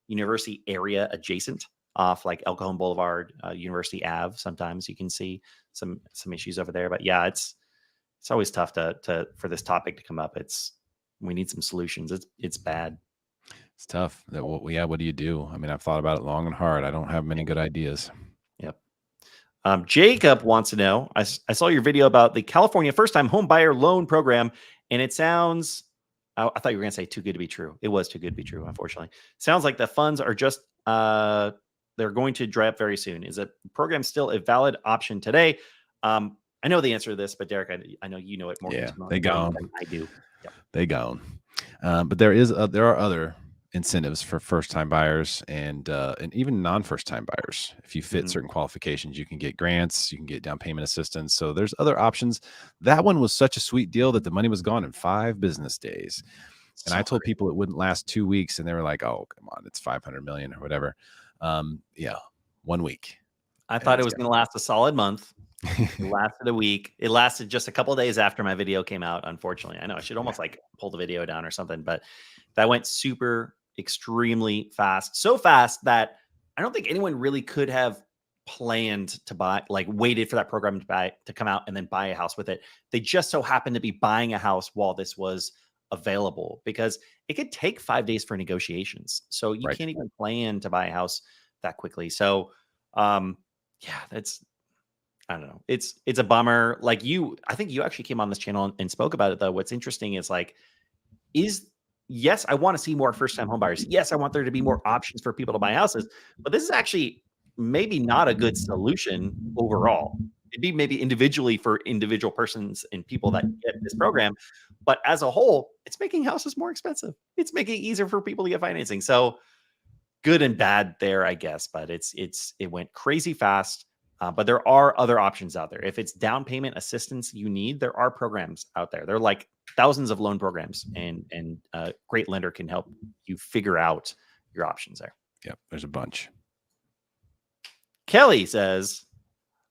university area adjacent off like El Cajon Boulevard, University Ave. Sometimes you can see some issues over there, but yeah, it's always tough to for this topic to come up. We need some solutions. It's bad. it's tough. What do you do? I mean, I've thought about it long and hard. I don't have many good ideas. Yep. Jacob wants to know, I saw your video about the California first time home buyer loan program, and it sounds, I thought you were going to say too good to be true. It was too good to be true, unfortunately. Sounds like the funds are just, they're going to dry up very soon. Is the program still a valid option today? I know the answer to this, but Derek, I know you know it more Yeah, intimately they gone. than I do. Yep. They gone. But there are other incentives for first time buyers and even non first time buyers. If you fit Mhm. certain qualifications, you can get grants, you can get down payment assistance. So there's other options. That one was such a sweet deal that the money was gone in 5 business days. And I So told great. people it wouldn't last 2 weeks, and they were like, "Oh, come on, it's 500 million or whatever." Yeah, 1 week, I and thought it it's was going to last a solid month. It gone. lasted a week. It lasted just a couple of days after my video came out, unfortunately. I know I should Yeah, almost like pull the video down or something, but that went super extremely fast. So fast that I don't think anyone really could have planned to buy, like waited for that program to come out and then buy a house with it. They just so happened to be buying a house while this was available, because it could take 5 days for negotiations. So you right. can't even plan to buy a house that quickly. So um yeah, that's, I don't know. It's a bummer. Like I think you actually came on this channel and spoke about it though. What's interesting is like, is yes, I want to see more first time home buyers. Yes, I want there to be more options for people to buy houses, but this is actually maybe not a good solution overall. It'd be maybe individually for individual persons and people that get this program, but as a whole, it's making houses more expensive. It's making it easier for people to get financing. So good and bad there, I guess, but it went crazy fast. But there are other options out there. If it's down payment assistance you need, there are programs out there. There are like thousands of loan programs, and great lender can help you figure out your options there. Yep, there's a bunch. Kelly says,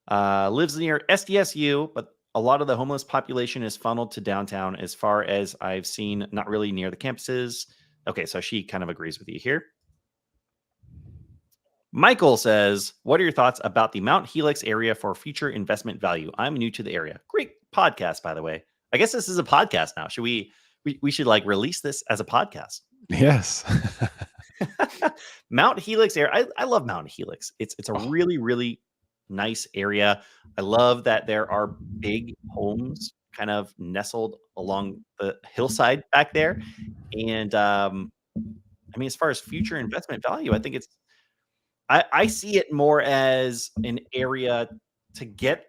lives near SDSU, but a lot of the homeless population is funneled to downtown. As far as I've seen, not really near the campuses. Okay, so she kind of agrees with you here. Michael says, what are your thoughts about the Mount Helix area for future investment value? I'm new to the area. Great podcast, by the way. I guess this is a podcast now. Should we should like release this as a podcast? Yes. Mount Helix area. I love Mount Helix. It's a Oh, really, really nice area. I love that there are big homes kind of nestled along the hillside back there. And I mean, as far as future investment value, I think I see it more as an area to get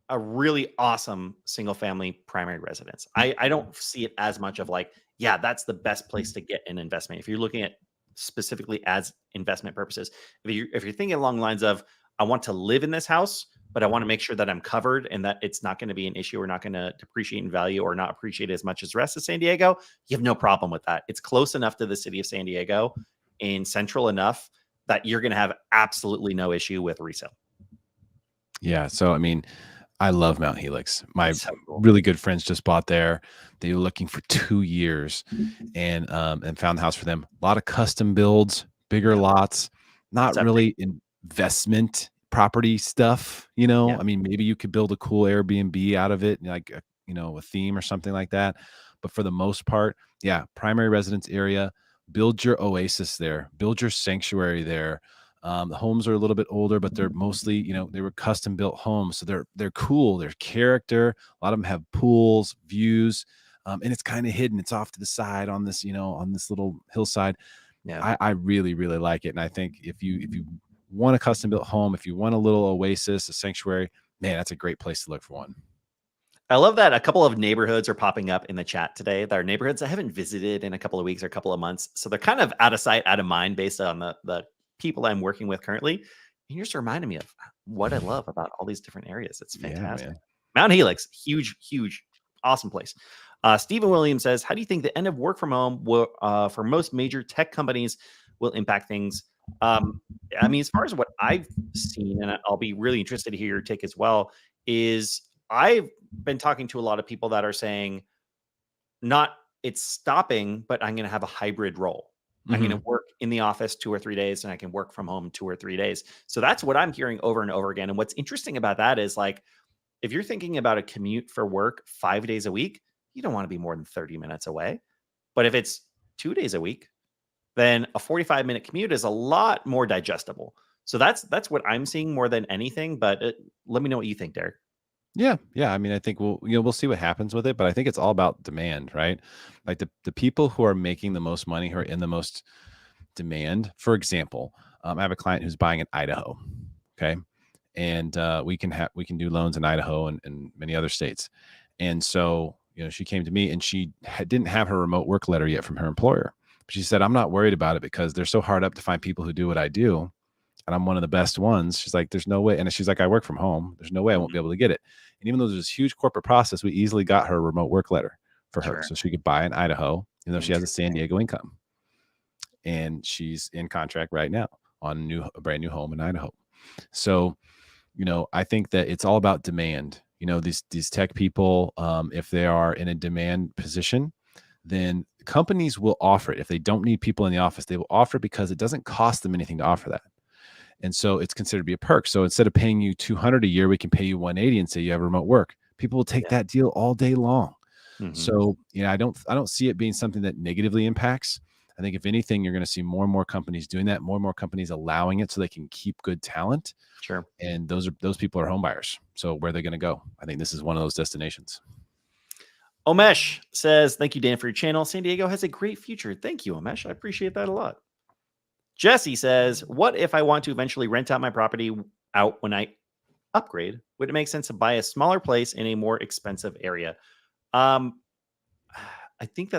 a really awesome single family primary residence. I don't see it as much of like, yeah, that's the best place to get an investment. If you're looking at specifically as investment purposes, if you're thinking along the lines of, I want to live in this house, but I want to make sure that I'm covered and that it's not going to be an issue or not going to depreciate in value or not appreciate as much as the rest of San Diego, you have no problem with that. It's close enough to the city of San Diego and central enough that you're going to have absolutely no issue with resale. yeah. So, I mean, I love Mount Helix. My So cool. really good friends just bought there. They were looking for 2 years and found the house for them. A lot of custom builds, bigger Yeah. lots, not Septic. really investment property stuff, you know. Yeah. I mean, maybe you could build a cool Airbnb out of it, like a theme or something like that. But for the most part, yeah, primary residence area, build your oasis there, build your sanctuary there. The homes are a little bit older, but they're mostly, they were custom built homes, so they're cool. They're character. A lot of them have pools, views, and it's kind of hidden. It's off to the side on this, on this little hillside. Yeah. I really, really like it. And I think if you want a custom built home, if you want a little oasis, a sanctuary, man, that's a great place to look for one. I love that a couple of neighborhoods are popping up in the chat today. That are neighborhoods I haven't visited in a couple of weeks or a couple of months. So they're kind of out of sight, out of mind based on the people I'm working with currently. And you're just reminding me of what I love about all these different areas. It's Yeah, fantastic. man. Mount Helix, huge, huge, awesome place. Stephen Williams says, how do you think the end of work from home will, for most major tech companies will impact things? I mean, as far as what I've seen, and I'll be really interested to hear your take as well, is I've been talking to a lot of people that are saying, not it's stopping, but I'm going to have a hybrid role. I'm going Hmm. to work in the office 2 or 3 days and I can work from home 2 or 3 days. So that's what I'm hearing over and over again. And what's interesting about that is like, if you're thinking about a commute for work 5 days a week, you don't want to be more than 30 minutes away. But if it's 2 days a week, then a 45-minute commute is a lot more digestible. So that's what I'm seeing more than anything. But let me know what you think, Derek. Yeah, yeah. I mean, I think we'll see what happens with it, but I think it's all about demand, right? Like the people who are making the most money, who are in the most demand. For example, I have a client who's buying in Idaho. Okay, and we can do loans in Idaho and many other states. And so, she came to me and she didn't have her remote work letter yet from her employer. But she said, "I'm not worried about it because they're so hard up to find people who do what I do, and I'm one of the best ones." She's like, "There's no way," and she's like, "I work from home. There's no way I won't Mhm. be able to get it." And even though there's this huge corporate process, we easily got her a remote work letter for her, Sure. so she could buy in Idaho, even though she has a San Interesting. Diego income, and she's in contract right now on a brand new home in Idaho. So, I think that it's all about demand. These tech people, if they are in a demand position, then companies will offer it. If they don't need people in the office, they will offer it because it doesn't cost them anything to offer that. And so it's considered to be a perk. So instead of paying you 200 a year, we can pay you 180 and say you have remote work. People will take Yeah. that deal all day long. Mhm. So, I don't see it being something that negatively impacts. I think if anything, you're going to see more and more companies doing that, more and more companies allowing it so they can keep good talent. Sure. And those people are home buyers. So where are they going to go? I think this is one of those destinations. Omesh says, thank you, Dan, for your channel. San Diego has a great future. Thank you, Omesh. I appreciate that a lot. Jesse says, what if I want to eventually rent out my property out when I upgrade? Would it make sense to buy a smaller place in a more expensive area? Um, I think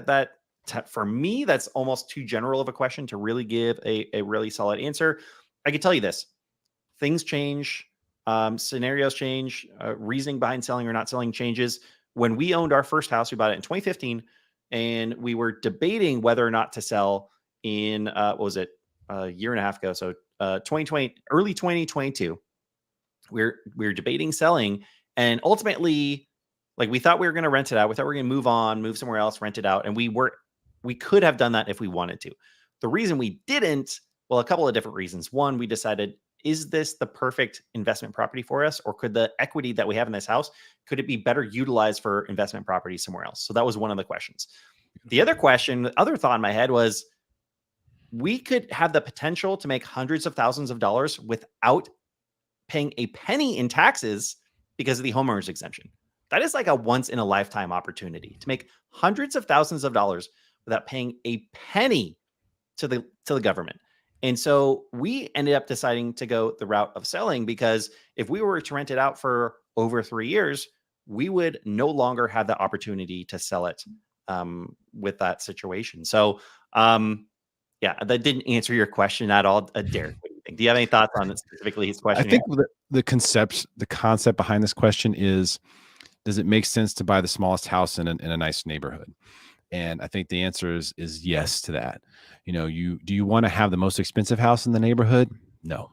for me, that's almost too general of a question to really give a really solid answer. I can tell you this: things change, scenarios change, reasoning behind selling or not selling changes. When we owned our first house, we bought it in 2015, and we were debating whether or not to sell in what was it, a year and a half ago? So 2020, early 2022. We were debating selling, and ultimately, like, we thought we were going to rent it out. We thought we were going to move on, move somewhere else, rent it out, and we could have done that if we wanted to. The reason we didn't, well, a couple of different reasons. One, we decided, is this the perfect investment property for us, or could the equity that we have in this house, could it be better utilized for investment property somewhere else? So that was one of the questions. The Beautiful. other question, the other thought in my head was, we could have the potential to make hundreds of thousands of dollars without paying a penny in taxes because of the homeowner's exemption. That is like a once in a lifetime opportunity to make hundreds of thousands of dollars without paying a penny to the government. And so we ended up deciding to go the route of selling, because if we were to rent it out for over 3 years, we would no longer have the opportunity to sell it with that situation. So, yeah, that didn't answer your question at all. Derek, what do you think? Do you have any thoughts on specifically his I question here? think the concept behind this question is, does it make sense to buy the smallest house in a nice neighborhood? And I think the answer is yes to that. Do you want to have the most expensive house in the neighborhood? No.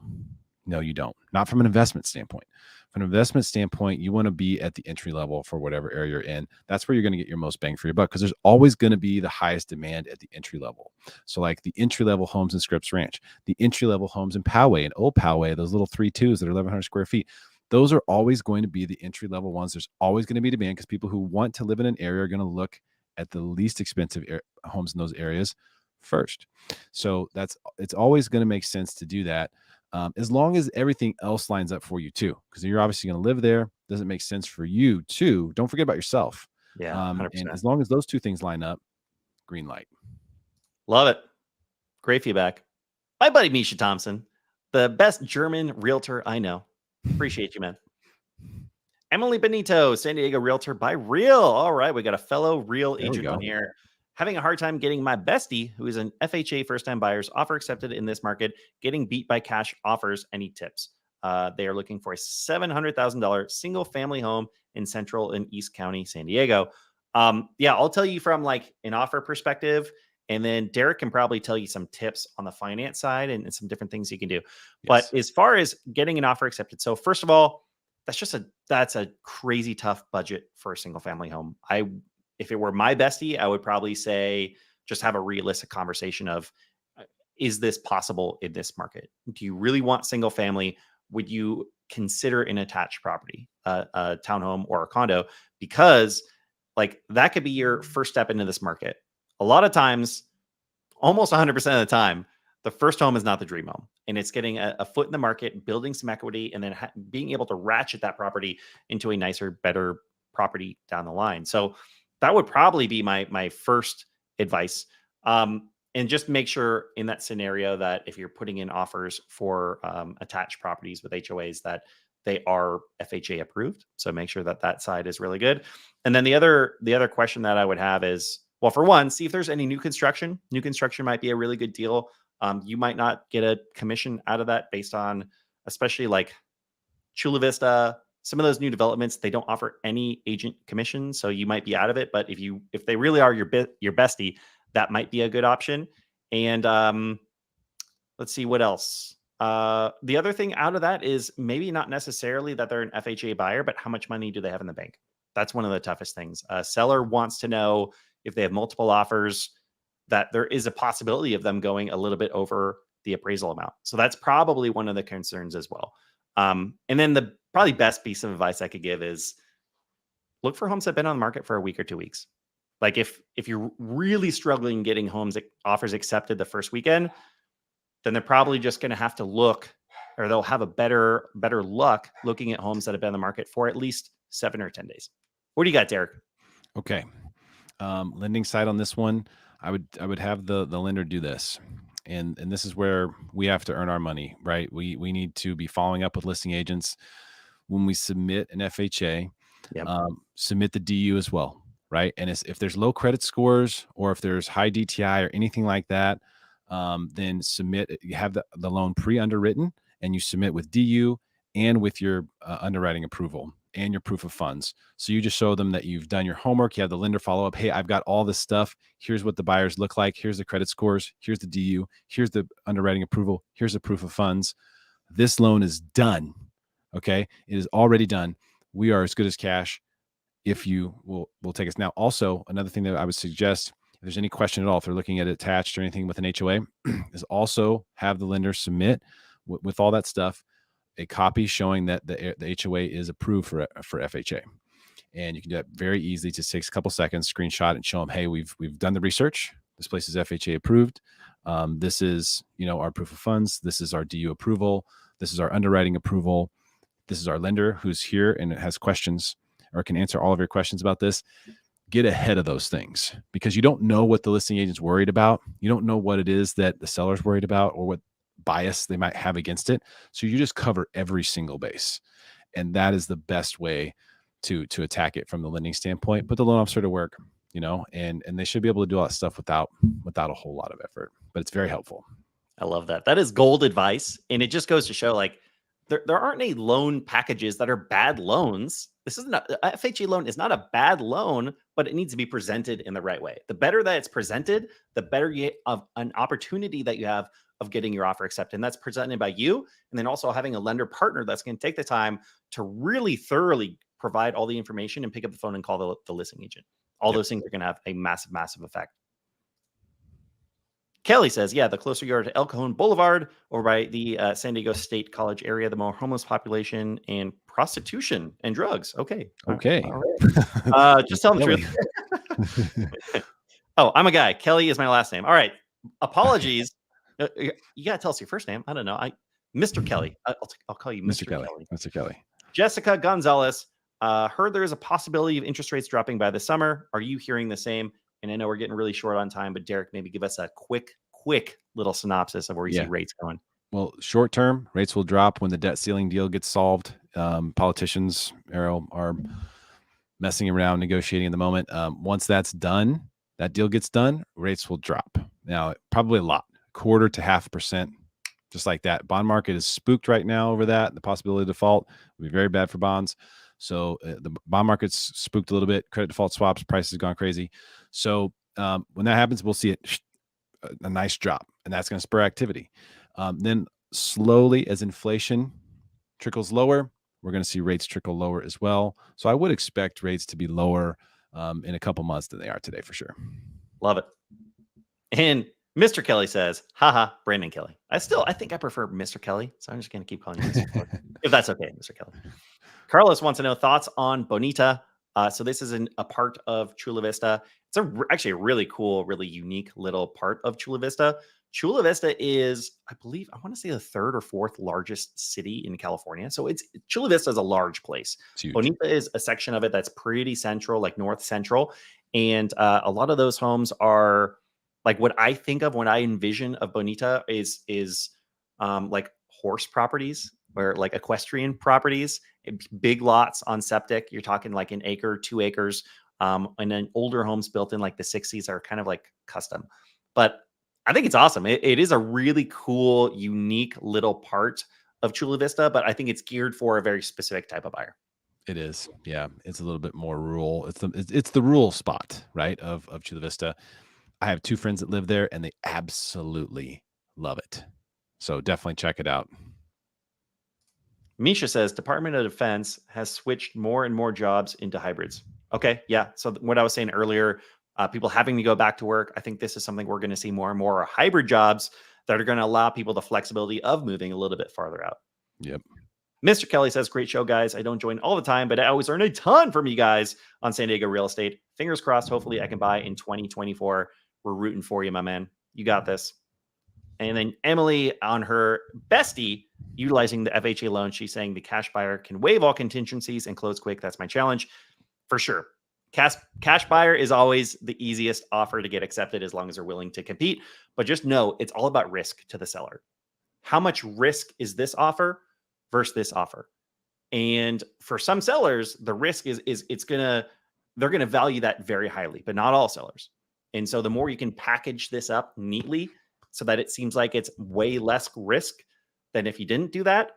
No, you don't. Not from an investment standpoint. From an investment standpoint, you want to be at the entry level for whatever area you're in. That's where you're going to get your most bang for your buck because there's always going to be the highest demand at the entry level. So, like the entry level homes in Scripps Ranch, the entry level homes in Poway and Old Poway, those little 3.2s that are 1,100 square feet. Those are always going to be the entry level ones. There's always going to be demand because people who want to live in an area are going to look at the least expensive homes in those areas first. So it's always going to make sense to do that, as long as everything else lines up for you too, because you're obviously going to live there. Doesn't make sense for you too. Don't forget about yourself. Yeah, And 100%. as long as those two things line up, green light. Love it. Great feedback. My buddy Misha Thompson, the best German realtor I know. Appreciate you, man. Emily Benito, San Diego realtor by Real. All right, we got a fellow real There we agent on go. here. Having a hard time getting my bestie, who is an FHA first time buyer's offer accepted in this market, getting beat by cash offers. Any tips? They are looking for a $700,000 single family home in Central and East County, San Diego. Yeah, I'll tell you from like an offer perspective, and then Derek can probably tell you some tips on the finance side and some different things you can do. But Yes. as far as getting an offer accepted, so first of all, that's a crazy tough budget for a single family home. If it were my bestie, I would probably say just have a realistic conversation of uh, is this possible in this market? Do you really want single family? Would you consider an attached property, a townhome or a condo? Because like that could be your first step into this market. A lot of times, almost 100% of the time, the first home is not the dream home. And it's getting a foot in the market, building some equity, and then being able to ratchet that property into a nicer, better property down the line. So that would probably be my first advice. And just make sure in that scenario that if you're putting in offers for attached properties with HOAs, that they are FHA approved. So make sure that that side is really good. And then the other question that I would have is, well, for one, see if there's any new construction. New construction might be a really good deal. You might not get a commission out of that based on, especially like Chula Vista, some of those new developments, they don't offer any agent commission, so you might be out of it. But if they really are your bestie, that might be a good option. And let's see what else. The other thing out of that is maybe not necessarily that they're an FHA buyer, but how much money do they have in the bank? That's one of the toughest things. A seller wants to know if they have multiple offers, that there is a possibility of them going a little bit over the appraisal amount. So that's probably one of the concerns as well. And then the probably best piece of advice I could give is look for homes that have been on the market for a week or 2 weeks. Like if you're really struggling getting homes offers accepted the first weekend, then they're probably just going to have to look, or they'll have a better luck looking at homes that have been on the market for at least 7 or 10 days. What do you got, Derek? Okay. Lending side on this one, I would have the lender do this. And this is where we have to earn our money, right? We need to be following up with listing agents when we submit an FHA. Yep. Submit the DU as well, right? And if there's low credit scores or if there's high DTI or anything like that, then submit. You have the loan pre-underwritten, and you submit with DU and with your underwriting approval and your proof of funds. So you just show them that you've done your homework. You have the lender follow up. Hey, I've got all this stuff. Here's what the buyers look like. Here's the credit scores. Here's the DU. Here's the underwriting approval. Here's the proof of funds. This loan is done. Okay. It is already done. We are as good as cash if you will take us. Now, also, another thing that I would suggest, if there's any question at all, if they're looking at it attached or anything with an HOA, is also have the lender submit with all that stuff a copy showing that the HOA is approved for FHA. And you can do that very easily. It just takes a couple seconds, screenshot and show them, hey, we've done the research. This place is FHA approved. This is our proof of funds. This is our DU approval. This is our underwriting approval. This is our lender who's here and has questions or can answer all of your questions about this. Get ahead of those things because you don't know what the listing agent's worried about. You don't know what it is that the seller's worried about or what bias they might have against it. So you just cover every single base. And that is the best way to attack it from the lending standpoint. Put the loan officer to work, and they should be able to do all that stuff without a whole lot of effort. But it's very helpful. I love that. That is gold advice. And it just goes to show like there aren't any loan packages that are bad loans. This is not a FHA loan is not a bad loan, but it needs to be presented in the right way. The better that it's presented, the better you of an opportunity that you have of getting your offer accepted. And that's presented by you. And then also having a lender partner that's going to take the time to really thoroughly provide all the information and pick up the phone and call the listing agent. All Yep. those things are going to have a massive, massive effect. Kelly says, yeah, the closer you are to El Cajon Boulevard or by the San Diego State College area, the more homeless population and prostitution and drugs. Okay. Okay. All right. Just tell them the Kelly. truth. Oh, I'm a guy. Kelly is my last name. All right. Apologies. You got to tell us your first name. I don't know. Mr. Kelly. I'll call you Mr. Kelly. Mr. Kelly. Jessica Gonzalez. Heard there is a possibility of interest rates dropping by the summer. Are you hearing the same? And I know we're getting really short on time, but Derek, maybe give us a quick little synopsis of where you see rates going. Well, short term, rates will drop when the debt ceiling deal gets solved. Politicians are messing around negotiating at the moment. Once that's done, that deal gets done, rates will drop. Now, probably a lot, 1/4 to 0.5%, just like that. Bond market is spooked right now over that. The possibility of default will be very bad for bonds. So the bond market's spooked a little bit. Credit default swaps, prices gone crazy. So when that happens, we'll see a nice drop, and that's going to spur activity. Then slowly, as inflation trickles lower, we're going to see rates trickle lower as well. So I would expect rates to be lower in a couple months than they are today for sure. Love it. And Mr. Kelly says, haha, Brandon Kelly. I think I prefer Mr. Kelly. So I'm just going to keep calling you Mr. Kelly. If that's okay, Mr. Kelly. Carlos wants to know thoughts on Bonita. So this is a part of Chula Vista. It's actually a really cool, really unique little part of Chula Vista. Chula Vista is, I believe, I want to say the 3rd or 4th largest city in California. So Chula Vista is a large place. Bonita is a section of it that's pretty central, like north central. And a lot of those homes are like what I think of when I envision of Bonita is like horse properties or like equestrian properties, big lots on septic. You're talking like an acre, 2 acres. And then older homes built in like the 60s are kind of like custom. But I think it's awesome. It is a really cool, unique little part of Chula Vista, but I think it's geared for a very specific type of buyer. It is. Yeah. It's a little bit more rural. It's the rural spot, right, of Chula Vista. I have 2 friends that live there and they absolutely love it. So definitely check it out. Misha says Department of Defense has switched more and more jobs into hybrids. Okay. Yeah. So what I was saying earlier, people having to go back to work. I think this is something we're going to see more and more hybrid jobs that are going to allow people the flexibility of moving a little bit farther out. Yep. Mr. Kelly says, great show, guys. I don't join all the time, but I always earn a ton from you guys on San Diego real estate. Fingers crossed. Hopefully I can buy in 2024. We're rooting for you, my man. You got this. And then Emily on her bestie, utilizing the FHA loan, she's saying the cash buyer can waive all contingencies and close quick. That's my challenge for sure. Cash buyer is always the easiest offer to get accepted as long as they're willing to compete. But just know it's all about risk to the seller. How much risk is this offer versus this offer? And for some sellers, the risk is they're gonna value that very highly, but not all sellers. And so the more you can package this up neatly so that it seems like it's way less risk than if you didn't do that,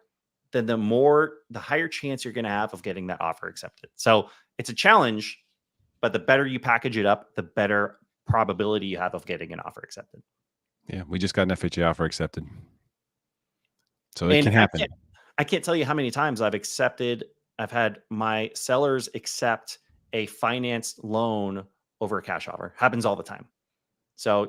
then the higher chance you're going to have of getting that offer accepted. So it's a challenge, but the better you package it up, the better probability you have of getting an offer accepted. Yeah. We just got an FHA offer accepted. So it can happen. I can't tell you how many times I've had my sellers accept a financed loan over a cash offer. Happens all the time. So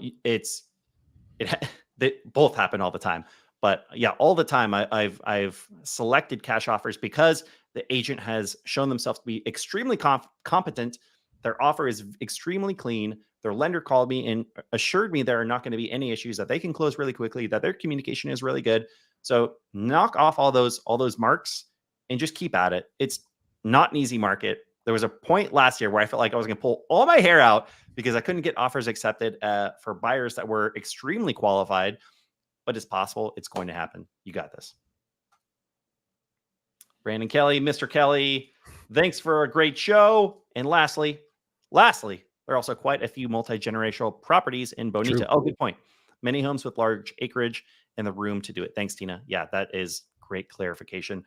they both happen all the time. But yeah, all the time I've selected cash offers because the agent has shown themselves to be extremely competent. Their offer is extremely clean. Their lender called me and assured me there are not going to be any issues, that they can close really quickly, that their communication is really good. So knock off all those marks and just keep at it. It's not an easy market. There was a point last year where I felt like I was going to pull all my hair out because I couldn't get offers accepted for buyers that were extremely qualified. But it's possible. It's going to happen. You got this. Brandon Kelly, Mr. Kelly, thanks for a great show. And lastly, there are also quite a few multi-generational properties in Bonita. True. Oh, good point. Many homes with large acreage and the room to do it. Thanks, Tina. Yeah, that is great clarification.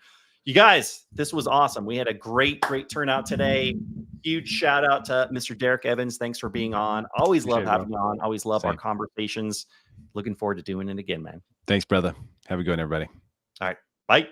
You guys, this was awesome. We had a great turnout today. Huge shout out to Mr. Derek Evans. Thanks for being on. Always love Appreciate it, bro. having you on. Always love our Same. conversations. Looking forward to doing it again, man. Thanks, brother. Have a good one, everybody. All right. Bye.